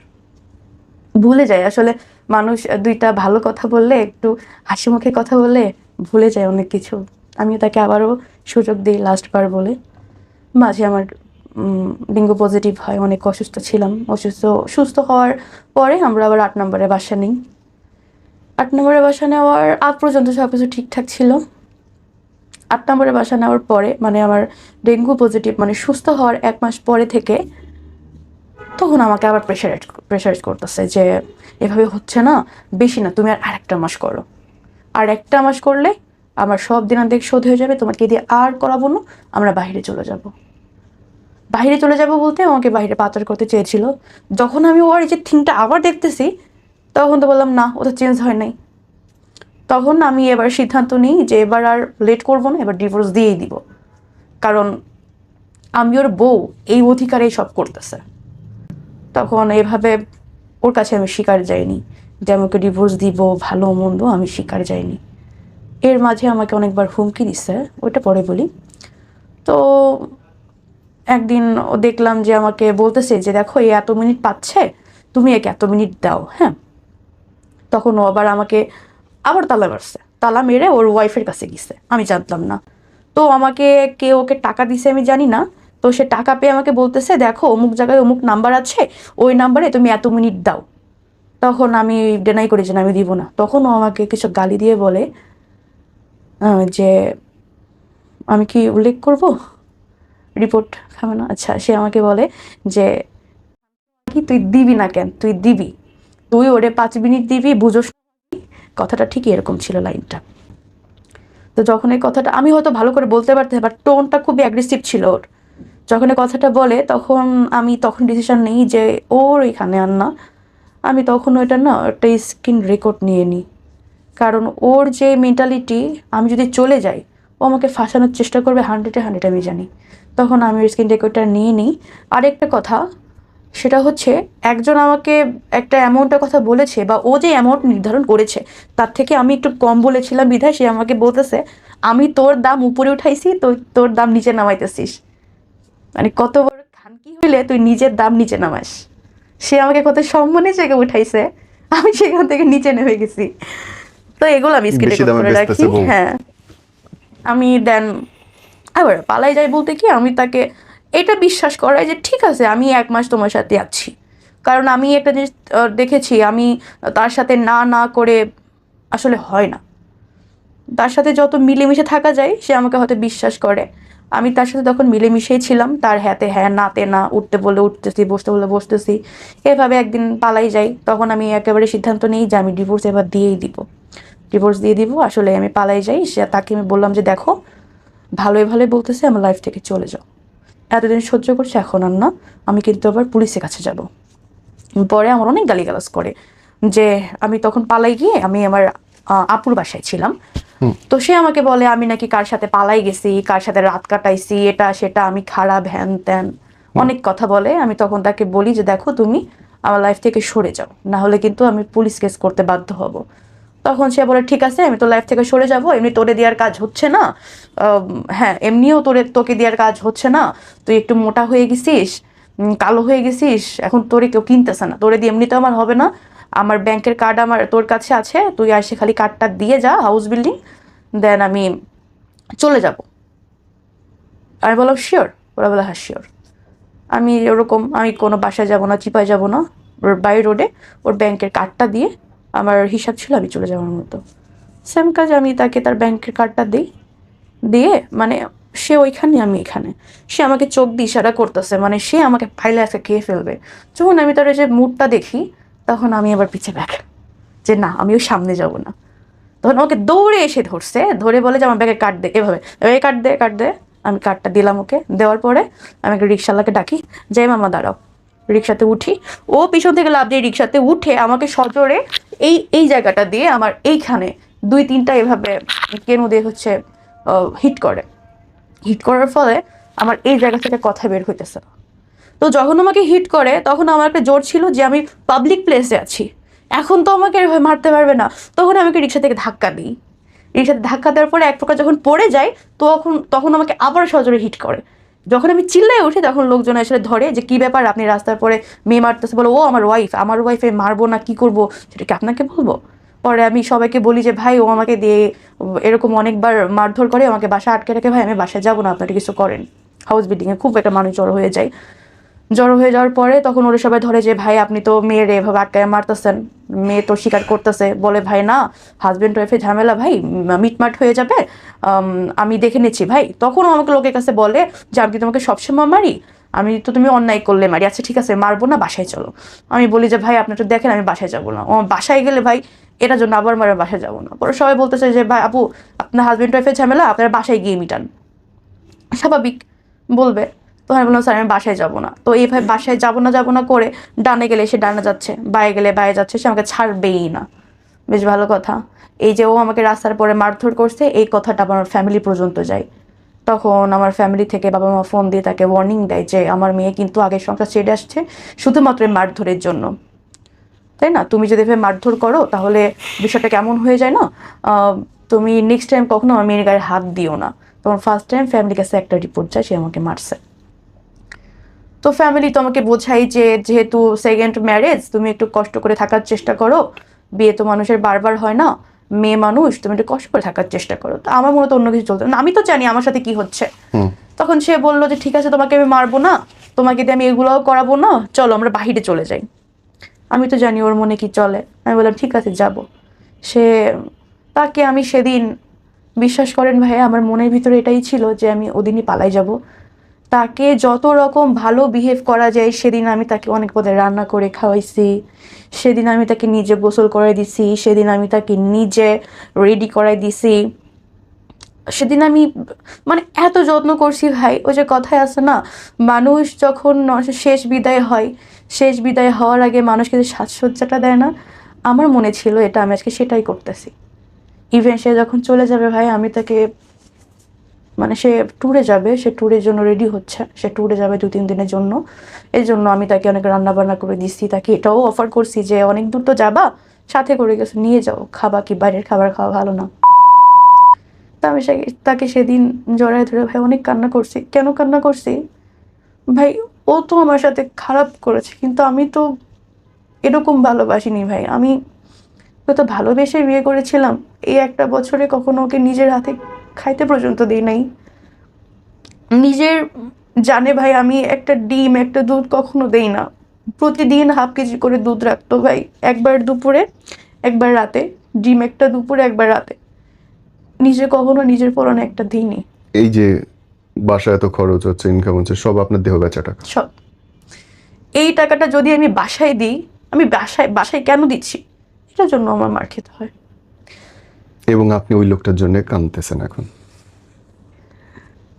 ভুলে যায় আসলে মানুষ, দুইটা ভালো কথা বললে, একটু হাসি মুখে কথা বললে ভুলে যায় অনেক কিছু। আমিও তাকে আবারও সুযোগ দিই লাস্ট বার বলে। মাঝে আমার ডেঙ্গু পজিটিভ হয়, অনেক অসুস্থ ছিলাম। সুস্থ হওয়ার পরে আমরা আবার 8 নম্বরে বাসা নিই। 8 নম্বরে বাসা নেওয়ার আগ পর্যন্ত সব কিছু ঠিকঠাক ছিল। 8 নম্বরে বাসা নেওয়ার পরে মানে আমার ডেঙ্গু পজিটিভ মানে সুস্থ হওয়ার 1 মাস পরে থেকে তখন আমাকে আবার প্রেশারাইজ করতেছে যে এভাবে হচ্ছে না, বেশি না, তুমি আর একটা মাস করো। আর একটা মাস করলে আমার সব দিনান্তেক শোধ হয়ে যাবে, তোমাকে দিয়ে আর করাবো না, আমরা বাইরে চলে যাব। বাইরে চলে যাব বলতে আমাকে বাইরে পাচার করতে চেয়েছিল। যখন আমি ওর এই যে থিংটা আবার দেখতেছি, তখন তো বললাম না, ওটা চেঞ্জ হয় নাই। তখন আমি এবার সিদ্ধান্ত নিই যে এবার আর লেট করবো না, এবার ডিভোর্স দিয়েই দিব। কারণ আমি ওর বউ, এই অধিকারে সব করতেছে। তখন এভাবে ওর কাছে আমি শিকার যাইনি যে আমাকে ডিভোর্স দিব, ভালো মন্দ আমি শিকার যাইনি। এর মাঝে আমাকে অনেকবার হুমকি দিচ্ছে, ওইটা পরে বলি। তো একদিন দেখলাম যে আমাকে বলতেছে যে দেখো এই এত মিনিট পাচ্ছে, তুমি একে এত মিনিট দাও। হ্যাঁ, তখন ও আবার আমাকে আবার তালা মারছে, তালা মেরে ওর ওয়াইফের কাছে গেছে, আমি জানতাম না। তো আমাকে কে ওকে টাকা দিছে আমি জানি না। তো সে টাকা পেয়ে আমাকে বলতেছে দেখো অমুক জায়গায় অমুক নাম্বার আছে, ওই নাম্বারে তুমি এত মিনিট দাও। তখন আমি ডেনাই করি যে আমি দিব না। তখন ও আমাকে কিছু গালি দিয়ে বলে যে আমি কি উল্লেখ করব, রিপোর্ট খাবে না? আচ্ছা, সে আমাকে বলে যে কি তুই দিবি না কেন, তুই দিবি, তুই ওরে 5 মিনিট দিবি, বুঝোস? কথাটা ঠিকই এরকম ছিল লাইনটা। তো যখন এই কথাটা আমি হয়তো ভালো করে বলতে পারতাম, বাট টোনটা খুবই অ্যাগ্রেসিভ ছিল ওর। যখন এই কথাটা বলে তখন আমি ডিসিশন নিই যে ওর এখানে আর না। আমি তখন ওইটা না একটা স্ক্রিন রেকর্ড নিয়ে নিই। কারণ ওর যে মেন্টালিটি, আমি যদি চলে যাই ও আমাকে ফাঁসানোর চেষ্টা করবে 100-100 আমি জানি। তখন আমি ওর স্ক্রিন রেকর্ডটা নিয়ে নিই। আরেকটা কথা, সেটা হচ্ছে একজন আমাকে একটা অ্যামাউন্টের কথা বলেছে, বা ও যে অ্যামাউন্ট নির্ধারণ করেছে তার থেকে আমি একটু কম বলেছিলাম বিধায় সে আমাকে বলতেছে আমি তোর দাম উপরে উঠাইছি, তোর দাম নিচে নামাইতেছিস। মানে কত বড় খানকি হইলে তুই নিজের দাম নিচে নামাস। সে আমাকে কত সম্মানের জায়গায় উঠাইছে, আমি সেখান থেকে নিচে নেমে গেছি। তো এগুলো আমি স্ক্রিন রেকর্ড করে রাখি। হ্যাঁ, আমি দেন আবার পালাই যাই বলতে কি আমি তাকে এটা বিশ্বাস করাই যে ঠিক আছে আমি 1 মাস তোমার সাথে আছি। কারণ আমি একটা জিনিস দেখেছি, আমি তার সাথে না না করে আসলে হয় না। তার সাথে যত মিলেমিশে থাকা যায় সে আমাকে হয়তো বিশ্বাস করে। আমি তার সাথে তখন মিলেমিশেই ছিলাম, তার হ্যাঁতে হ্যাঁ নাতে না, উঠতে বলে উঠতেছি, বসতে বলে বসতেছি। এভাবে একদিন পালাই যাই। তখন আমি একেবারে সিদ্ধান্ত নিই যে আমি ডিভোর্স এবার দিয়েই দিব, ডিভোর্স দিয়ে দিব। আসলে আমি পালাই যাই। তাকে আমি বললাম যে দেখো ভালোই ভালোই বলতেছে আমার লাইফ থেকে চলে যাও, এতদিন সহ্য করছে, এখন আর না, আমি কিন্তু আবার পুলিশের কাছে যাব। পরে আমার অনেক গালিগালাজ করে যে আমি তখন পালাই গিয়ে আমি আমার আপুর বাসায় ছিলাম। তো সে আমাকে বলে আমি নাকি কার সাথে পালাই গেছি, কার সাথে রাত কাটাইছি, এটা সেটা, আমি খারাপ, হ্যান ত্যান অনেক কথা বলে। আমি তখন তাকে বলি যে দেখো তুমি আমার লাইফ থেকে সরে যাও, না হলে কিন্তু আমি পুলিশ কেস করতে বাধ্য হব। তখন সে বলে ঠিক আছে আমি তো লাইফ থেকে সরে যাব, এমনি তোরে দেওয়ার কাজ হচ্ছে না, হ্যাঁ এমনিও তোকে দেওয়ার কাজ হচ্ছে না, তুই একটু মোটা হয়ে গেছিস, কালো হয়ে গেছিস, এখন তোরে কেউ কিনতেছে না, তোরে দিয়ে এমনিতে আমার হবে না, আমার ব্যাংকের কার্ড আমার তোর কাছে আছে, তুই আসে খালি কার্ডটা দিয়ে যা, হাউস বিল্ডিং, দেন আমি চলে যাব। আমি বললাম শিওর? ওরা বলে হ্যাঁ শিওর। আমি ওরকম আমি কোনো বাসায় যাব না, চিপায় যাব না, ওর বাই রোডে ওর ব্যাংকের কার্ডটা দিয়ে আমার হিসাব ছিল আমি চলে যাওয়ার মতো। সেম কাজ আমি তাকে তার ব্যাংকের কার্ডটা দিই, দিয়ে মানে সে ওইখানে আমি এখানে, সে আমাকে চোখ দিয়ে ইশারা করতেছে, মানে সে আমাকে পাইলে আজকে খেয়ে ফেলবে। যখন আমি তার যে মুডটা দেখি তখন আমি আবার পিছিয়ে ব্যাক, যে না আমি ওই সামনে যাব না। তখন ওকে দৌড়ে এসে ধরছে, ধরে বলে যে আমার ব্যাগে কার্ড দে, এভাবে এই কার্ড দে, কার্ড দে। আমি কার্ডটা দিলাম ওকে, দেওয়ার পরে আমি একটা রিক্সাওয়ালাকে ডাকি, যাই মামা দাঁড়াও, রিক্সাতে উঠি। ও পিছন থেকে লাফ দিয়ে রিক্সাতে উঠে আমাকে সজোরে এই জায়গাটা দিয়ে আমার এইখানে 2-3টা এভাবে কেন দিয়ে হচ্ছে হিট করে। হিট করার ফলে আমার এই জায়গা থেকে কথা বের হইতেছে না। তো যখন আমাকে হিট করে তখন আমার একটা জোর ছিল যে আমি পাবলিক প্লেসে আছি, এখন তো আমাকে এভাবে মারতে পারবে না। তখন আমাকে রিক্সা থেকে ধাক্কা দিই। রিক্সাতে ধাক্কা দেওয়ার পরে এক প্রকার যখন পড়ে যায় তখন আমাকে আবার সজোরে হিট করে, যখন আমি চিল্লাই উঠি তখন লোকজন আসলে ধরে যে কি ব্যাপার, আপনি রাস্তার পরে মেয়ে মারতেছে, বলো ও আমার ওয়াইফে মারবো না কি করবো সেটা কি আপনাকে বলবো? পরে আমি সবাইকে বলি যে ভাই ও আমাকে দিয়ে এরকম অনেকবার মারধর করে, আমাকে বাসায় আটকে রাখে, ভাই আমি বাসায় যাবো না, আপনারা কিছু করেন। হাউস বিল্ডিংয়ে খুব একটা মানুষ জড়ো হয়ে যায়। জড়ো হয়ে যাওয়ার পরে তখন ওরা সবাই ধরে যে ভাই আপনি তো মেয়ের এভাবে আটকায় মারতেছেন, মেয়ে তো স্বীকার করতেছে, বলে ভাই না হাজবেন্ড ওয়াইফে ঝামেলা ভাই মিটমাট হয়ে যাবে, আমি দেখে নিচ্ছি ভাই। তখন আমাকে লোকের কাছে বলে যে আমি কি তোমাকে সবসময় মারি, আমি তো তুমি অন্যায় করলে মারি, আচ্ছা ঠিক আছে মারবো না, বাসায় চলো। আমি বলি যে ভাই আপনি তো দেখেন আমি বাসায় যাবো না, ও বাসায় গেলে ভাই এটার জন্য আবার মারে বাসায় যাবো না। পরে সবাই বলতেছে যে ভাই আপু আপনার হাজবেন্ড ওয়াইফের ঝামেলা আপনারা বাসায় গিয়ে মিটান, স্বাভাবিক বলবে। তো আমি বললাম স্যার আমি বাসায় যাবো না। তো এইভাবে বাসায় যাবো না করে ডানে গেলে সে ডানে যাচ্ছে, বায়ে গেলে বায়ে যাচ্ছে, সে আমাকে ছাড়বেই না। বেশ ভালো কথা, এই যে ও আমাকে রাস্তার পরে মারধর করছে এই কথাটা আমার ফ্যামিলি পর্যন্ত যায়। তখন আমার ফ্যামিলি থেকে বাবা মা ফোন দিয়ে তাকে ওয়ার্নিং দেয় যে আমার মেয়ে কিন্তু আগের সংসার ছেড়ে আসছে শুধুমাত্র এই মারধরের জন্য, তাই না? তুমি যদি এভাবে মারধর করো তাহলে বিষয়টা কেমন হয়ে যায় না, তুমি নেক্সট টাইম কখনো আমার মেয়ের গায়ে হাত দিও না। তখন ফার্স্ট টাইম ফ্যামিলির কাছে একটা রিপোর্ট যায় সে আমাকে মারছে। তো ফ্যামিলি তো আমাকে বোঝাই যে যেহেতু সেকেন্ড ম্যারেজ তুমি একটু কষ্ট করে থাকার চেষ্টা করো, বিয়ে তো মানুষের বারবার হয় না, মেয়ে মানুষ তুমি একটু কষ্ট করে থাকার চেষ্টা করো। তো আমার মনে তো অন্য কিছু চলতো না, আমি তো জানি আমার সাথে কি হচ্ছে। তখন সে বললো যে ঠিক আছে তোমাকে আমি মারবো না, তোমাকে দিয়ে আমি এগুলোও করাবো না, চলো আমরা বাহিরে চলে যাই। আমি তো জানি ওর মনে কি চলে, আমি বললাম ঠিক আছে যাব। সে তাকে আমি সেদিন, বিশ্বাস করেন ভাই আমার মনের ভিতরে এটাই ছিল যে আমি ওদিনই পালাই যাব। তাকে যত রকম ভালো বিহেভ করা যায় সেদিন আমি তাকে অনেক পদে রান্না করে খাওয়াইছি, সেদিন আমি তাকে নিজে গোসল করাই দিছি, সেদিন আমি তাকে নিজে রেডি করাই দিছি, সেদিন আমি মানে এত যত্ন করছি ভাই। ওই যে কথায় আছে না, মানুষ যখন শেষ বিদায় হয়, শেষ বিদায় হওয়ার আগে মানুষকে যে সাজসজ্জাটা দেয় না, আমার মনে ছিল এটা আমি আজকে সেটাই করতেছি। ইভেন সে যখন চলে যাবে ভাই আমি তাকে মানে সে ট্যুরে যাবে, সে ট্যুরের জন্য রেডি হচ্ছে, সে ট্যুরে যাবে 2-3 দিনের জন্য, এই জন্য আমি তাকে অনেক রান্না বান্না করে দিচ্ছি, তাকে এটাও অফার করছি যে অনেক দূর তো যাবা, সাথে করে গেছে নিয়ে যাও, খাবা কি বাইরের খাবার খাওয়া ভালো না। তা আমি তাকে সেদিন জড়ায় ধরে ভাই অনেক কান্না করছি। কেন কান্না করছি ভাই, ও তো আমার সাথে খারাপ করেছে কিন্তু আমি তো এরকম ভালোবাসিনি ভাই। আমি তো ভালোবেসে বিয়ে করেছিলাম, এই একটা বছরে কখনো ওকে নিজের হাতে খাইতে পর্যন্ত দিই নাই। নিজের জানে ভাই আমি একটা ডিম একটা দুধ কখনো দেই না, প্রতিদিন হাফ কেজি করে দুধ রাখতো ভাই, একবার দুপুরে একবার রাতে, ডিম একটা দুপুরে একবার রাতে, নিজে কখনো নিজের পরনে একটা দিইনি। এই যে বাসায় এত খরচ হচ্ছে, ইনকাম হচ্ছে, সব আপনার দেহ বেচা টাকা। সব এই টাকাটা যদি আমি বাসায় দিই, আমি বাসায় বাসায় কেন দিচ্ছি, এটার জন্য আমার মার খেতে হয়। এবং আপনি ওই লোকটার জন্য কাঁদতেছেন এখন।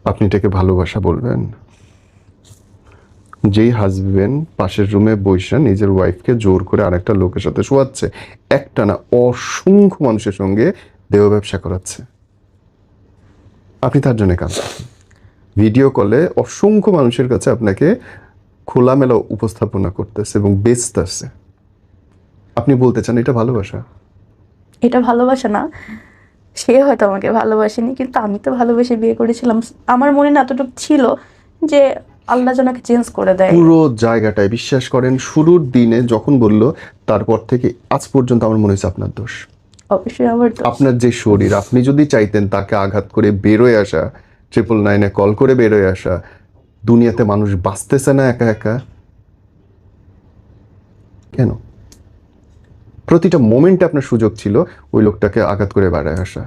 আপনি এটাকে ভালোবাসা বলবেন? যেই হাজবেন্ড পাশের রুমে বসে নিজের ওয়াইফকে জোর করে আরেকটা লোকের সাথে শোয়াচ্ছে, একটা না অসংখ্য মানুষের সঙ্গে দেহ ব্যবসা করাচ্ছে, আপনি তার জন্য কাঁদতেছেন। ভিডিও কলে অসংখ্য মানুষের কাছে আপনাকে খোলামেলা উপস্থাপনা করতেছে এবং বেচতেছে, আপনি বলতে চান এটা ভালোবাসা? এটা ভালোবাসা না, সে হয়তো আমাকে ভালোবাসেনি কিন্তু আমি তো ভালোবেসে বিয়ে করেছিলাম। আমার মনে না এতটুকু ছিল যে আল্লাহ জনাকে চেঞ্জ করে দেয়। পুরো জায়গাটায় বিশ্বাস করেন, শুরুর দিনে যখন বলল তারপর থেকে আজ পর্যন্ত আমার মনে হয়েছে আপনার দোষ। অবশ্যই আমার দোষ। আপনার যে শরীর, আপনি যদি চাইতেন তাকে আঘাত করে বেরোয় আসা, 999-এ কল করে বেরোয় আসা, দুনিয়াতে মানুষ বাঁচতেছে না একা একা কেন? প্রতিটা মোমেন্টে আপনার সুযোগ ছিল ওই লোকটাকে আঘাত করে বেরোয় আসা,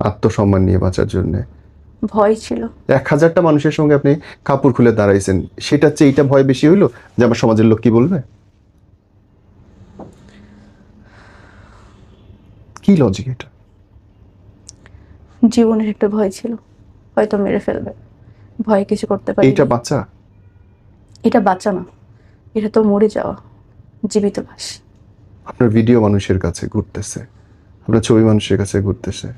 আত্মসম্মান নিয়ে বাঁচার জন্যে। ভয় ছিল। 1000টা মানুষের সঙ্গে আপনি কাপড় খুলে দাঁড়াইছেন, সেটার চেয়ে এইটা ভয় বেশি হইলো যে আমার সমাজের লোক কি বলবে? কি লজিক এটা? জীবনের একটা ভয় ছিল, হয়তো মেরে ফেলবে, ভয় কিছু করতে পারি। এইটা বাচ্চা? এটা বাঁচা না, এটা তো মরে যাওয়া, জীবিত লাশ। আপনার ভিডিও মানুষের কাছে ঘুরতেছে, আপনার ছবি মানুষের কাছে ঘুরতেছে,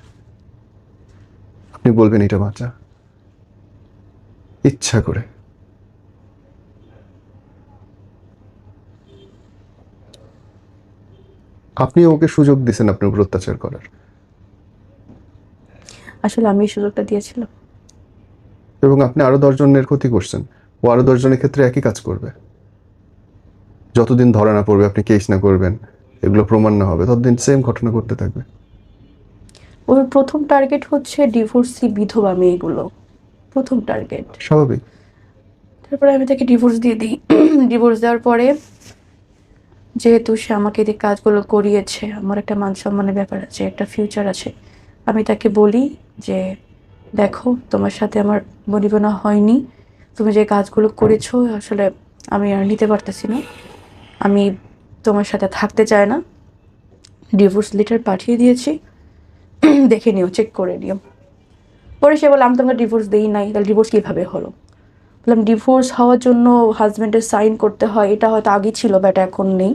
আপনি বলবেন এটা বাঁচা? ইচ্ছা করে। আপনি ওকে সুযোগ দিয়েছেন আপনার উপর অত্যাচার করার। আসলে আমি এই সুযোগটা দিয়েছিলাম। তো এবং আপনি আরো 10 জনের ক্ষতি করছেন, ও আরো 10 জনের ক্ষেত্রে একই কাজ করবে। যতদিন ধরা না পড়বে, আপনি কেস না করবেন, এগুলো প্রমাণ না হবে, ততদিন সেম ঘটনা করতে থাকবে। ওর প্রথম টার্গেট হচ্ছে ডিভোর্সি বিধবা মেয়েগুলো, প্রথম টার্গেট। স্বাভাবিক। তারপরে আমি তাকে ডিভোর্স দিয়ে দিই। ডিভোর্স দেওয়ার পরে যেহেতু সে আমাকে দিয়ে কাজগুলো করিয়েছে, আমার একটা মান সম্মানের ব্যাপার আছে, একটা ফিউচার আছে, আমি তাকে বলি যে দেখো তোমার সাথে আমার বনিবনা হয়নি, তুমি যে কাজগুলো করেছো আসলে আমি আর নিতে পারতেছি না, আমি তোমার সাথে থাকতে চাই না, ডিভোর্স লেটার পাঠিয়ে দিয়েছি, দেখে নিও, চেক করে নিও। পরে সে বলে আমি তোমাকে ডিভোর্স দিই নাই, তাহলে ডিভোর্স কীভাবে হলো? বললাম ডিভোর্স হওয়ার জন্য হাজব্যান্ডের সাইন করতে হয়, এটা হয়তো আগে ছিল বাট এখন নেই,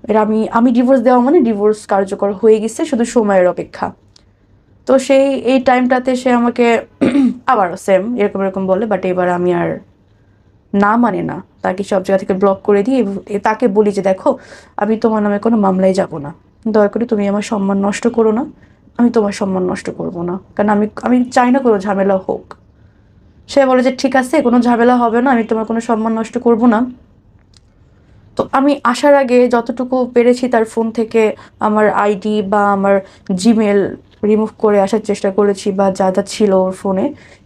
এটা আমি ডিভোর্স দেওয়া মানে ডিভোর্স কার্যকর হয়ে গেছে, শুধু সময়ের অপেক্ষা। তো সেই এই টাইমটাতে সে আমাকে আবারও সেম এরকম এরকম বলে, বাট এবার আমি আর না মানে না, তাকে সব জায়গা থেকে ব্লক করে দিই। তাকে বলি যে দেখো আমি তোমার নামে কোনো মামলায় যাব না, দয়া করে তুমি আমার সম্মান নষ্ট করো না, আমি তোমার সম্মান নষ্ট করব না, কারণ আমি চাই না কোনো ঝামেলা হোক। সে বলে যে ঠিক আছে কোনো ঝামেলা হবে না, আমি তোমার কোনো সম্মান নষ্ট করব না। তো আমি আসার আগে যতটুকু পেরেছি তার ফোন থেকে আমার আইডি বা আমার জিমেল রিমুভ করে আসার চেষ্টা করেছি, বা যা যা ছিল ওর ফোনে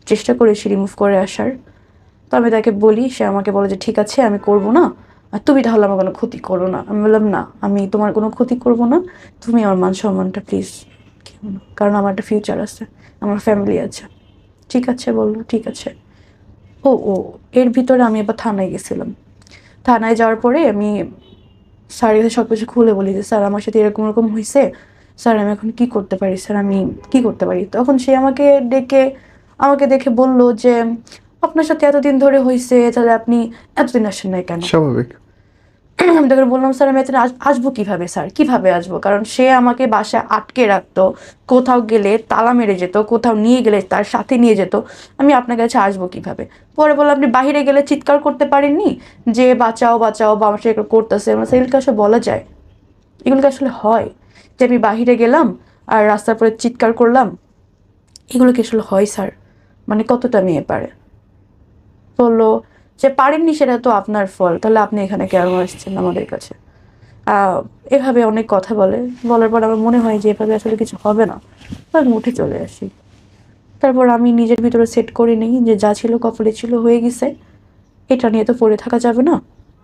চেষ্টা করেছি রিমুভ করে আসার। তো আমি তাকে বলি, সে আমাকে বলে যে ঠিক আছে আমি করব না, আর তুমি তাহলে আমার কোনো ক্ষতি করো না। আমি বললাম না, আমি তোমার কোনো ক্ষতি করব না, তুমি আমার মান সম্মানটা প্লিজ খেও না, কারণ আমার একটা ফিউচার আছে, আমার ফ্যামিলি আছে। ঠিক আছে বললো, ঠিক আছে। ও ও এর ভিতরে আমি আবার থানায় গেছিলাম। থানায় যাওয়ার পরে আমি স্যারের কাছে সব কিছু খুলে বলি যে স্যার আমার সাথে এরকম এরকম হয়েছে, স্যার আমি এখন কি করতে পারি, স্যার আমি কি করতে পারি? তখন সে আমাকে দেখে বলল যে আপনার সাথে এতদিন ধরে হয়েছে, তাহলে আপনি এতদিন আসেন নাই কেন? স্বাভাবিক। আমি তখন বললাম স্যার আমি এতদিন আসবো কিভাবে, স্যার কিভাবে আসবো? কারণ সে আমাকে বাসায় আটকে রাখতো, কোথাও গেলে তালা মেরে যেত, কোথাও নিয়ে গেলে তার সাথে নিয়ে যেত, আমি আপনার কাছে আসবো কিভাবে? পরে বললাম আপনি বাইরে গেলে চিৎকার করতে পারেননি যে বাঁচাও বাঁচাও, বা আমার সাথে এগুলো করতেছে? আমার এগুলোকে আসলে বলা যায়, এগুলোকে আসলে হয় যে আমি বাহিরে গেলাম আর রাস্তার পরে চিৎকার করলাম? এগুলো কি আসলে হয় স্যার? মানে কতটা মেয়ে পারে? বললো যে পারেননি সেটা তো আপনার ফল, তাহলে আপনি এখানে কেন আসছেন আমাদের কাছে? এভাবে অনেক কথা বলার পর আমার মনে হয় যে এভাবে আসলে কিছু হবে না, আমি উঠে চলে আসি। তারপর আমি নিজের ভিতরে সেট করে নিই যে যা ছিল কপালে ছিল, হয়ে গেছে, এটা নিয়ে তো পড়ে থাকা যাবে না,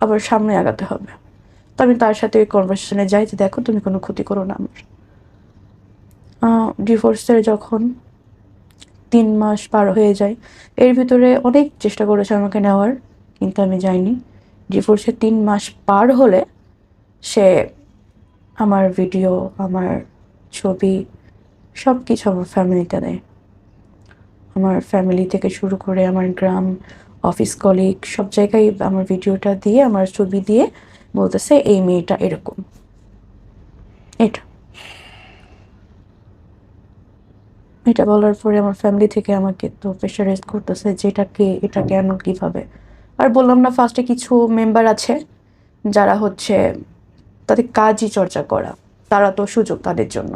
আবার সামনে আগাতে হবে। তো আমি তার সাথে ওই কনভারসেশনে যাই যে দেখো তুমি কোনো ক্ষতি করো না আমার। ডিভোর্সের যখন 3 মাস পার হয়ে যায়, এর ভিতরে অনেক চেষ্টা করেছে আমাকে নেওয়ার, কিন্তু আমি যাইনি। ডিভোর্সের 3 মাস পার হলে সে আমার ভিডিও, আমার ছবি, সব কিছু আমার ফ্যামিলিতে দেয়। আমার ফ্যামিলি থেকে শুরু করে আমার গ্রাম, অফিস কলিগ, সব জায়গায় আমার ভিডিওটা দিয়ে, আমার ছবি দিয়ে বলতেছে এই মেয়েটা এরকম। এটা বলার পরে আমার ফ্যামিলি থেকে আমাকে তো প্রেশারাইজ করতেছে যে এটা কেন, কিভাবে। আর বললাম না ফার্স্টে কিছু মেম্বার আছে যারা হচ্ছে তাদের কাজই চর্চা করা, তারা তো সুযোগ তাদের জন্য।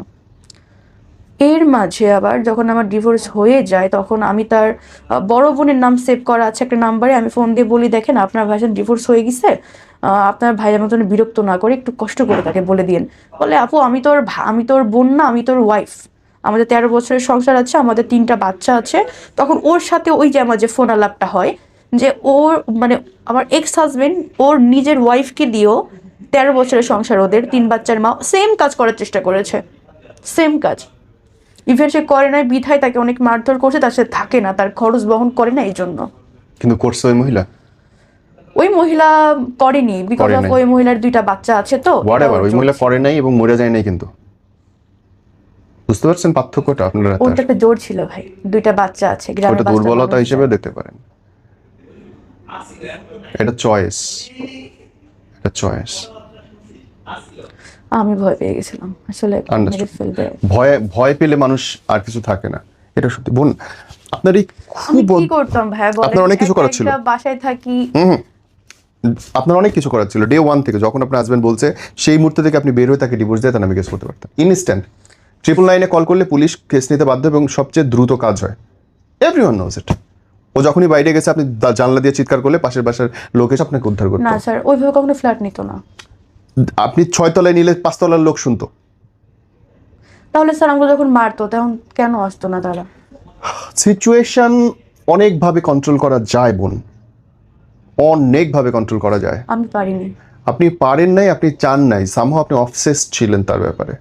এর মাঝে আবার যখন আমার ডিভোর্স হয়ে যায়, তখন আমি তার বড় বোনের নাম সেভ করা আছে একটা নাম্বারে, আমি ফোন দিয়ে বলি দেখেন আপনার ভাইয়ের ডিভোর্স হয়ে গেছে, আপনার ভাইয়ের মতন বিরক্ত না করে একটু কষ্ট করে তাকে বলে দিন। বলে আপু আমি তোর বোন না, আমি তোর ওয়াইফ, আমাদের 13 বছরের সংসার আছে, আমাদের 3টা বাচ্চা আছে। তখন ওর সাথে ওই যে আমার যে ফোন আলাপটা হয়, যে ওর মানে আমার এক্স হাজবেন্ড ওর নিজের ওয়াইফকে দিয়েও 13 বছরের সংসার, ওদের 3 বাচ্চার মা, সেম কাজ করার চেষ্টা করেছে, সেম কাজ। ইভেন সে করে নাই বিধায় তাকে অনেক মারধর করছে, তার সাথে থাকে না, তার খরচ বহন করে না এই জন্য। কিন্তু করছে ওই মহিলা করেনি, বিকজ অফ ওই মহিলার 2টা বাচ্চা আছে। তো ওই মহিলা করে নাই এবং মরে যায় নাই, কিন্তু বুঝতে পারছেন পার্থক্যটা আপনারা? ওর একটা জোর ছিল ভাই, 2টা বাচ্চা আছে, গ্রামে দুর্বলতা হিসেবে দেখতে পারেন। এটা চয়েস, আমি ভয় পেয়ে গেছিলাম আসলে, মেরে ফেলবে। ভয় পেলে মানুষ আর কিছু থাকে না, এটা সত্যি। বোন আপনার এই কি করতাম ভাই, আপনার অনেক কিছু করার ছিল, বাসায় থাকি, আপনার অনেক কিছু করার ছিল। ডে 1 থেকে যখন আপনার হাজবেন্ড বলছে, সেই মুহূর্তে থেকে আপনি বের হয়ে তাকে ডিভোর্স দিয়ে তার নামে কেস করতে পারতেন ইনস্ট্যান্ট। 999 কল করলে পুলিশ কেস নিতে বাধ্য এবং সবচেয়ে দ্রুত কাজ হয়। Everyone knows it. ও যখনই বাইরে গেছে আপনি জানলা দিয়ে চিৎকার করলে পাশের বাসার লোক এসে আপনাকে উদ্ধার করতো? না স্যার, ওইভাবে কখনো ফ্ল্যাট নিত না। আপনি 6 তলায় নিলে 5 তলার লোক শুনতো? তাহলে স্যার আমাকে যখন মারতো তখন কেন আসতো না তারা? সিচুয়েশন অনেকভাবে কন্ট্রোল করা যায় বোন, অনেকভাবে কন্ট্রোল করা যায়। আমি পারিনি। আপনি পারেন নাই, আপনি চান নাই, সামহাও আপনি অবসেসড ছিলেন তার ব্যাপারে।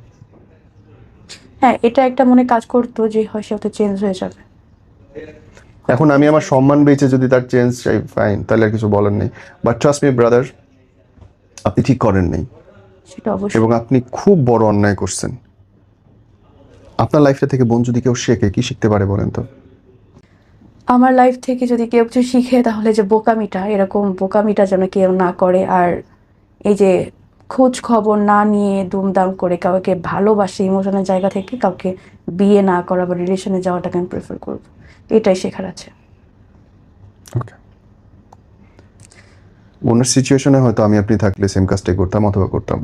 হ্যাঁ, এটা একটা মনে কাজ করতো যে হয় সে হয়তো চেঞ্জ হয়ে যাবে। এখন আমি আমার সম্মান বেঁচে যদি তার চেঞ্জ চাই, ফাইন, তাহলে আর কিছু বলার নেই। বাট ট্রাস্ট মি ব্রাদার, আপনি ঠিক করেন নাই সেটা অবশ্যই। এবং আপনি খুব বড় অন্যায় করছেন। আপনার লাইফটা থেকে বোন যদি কেউ শেখে, কি শিখতে পারে বলেন তো? আমার লাইফ থেকে যদি কেউ কিছু শিখে তাহলে যে বোকামিটা, এরকম বোকামিটা যেন কেউ না করে। আর এই যে খোঁজ খবর না নিয়ে দুমদাম করে কাউকে ভালোবাসে ইমোশনের জায়গা থেকে কাউকে বিয়ে না করা বা রিলেশনে যাওয়াটাকে আমি প্রেফার করবো। এটাই শেখার আছে। ওকে, ওনার সিচুয়েশনে হয়তো আমি আপনি থাকলে সেম কাজটাই করতাম অথবা করতাম।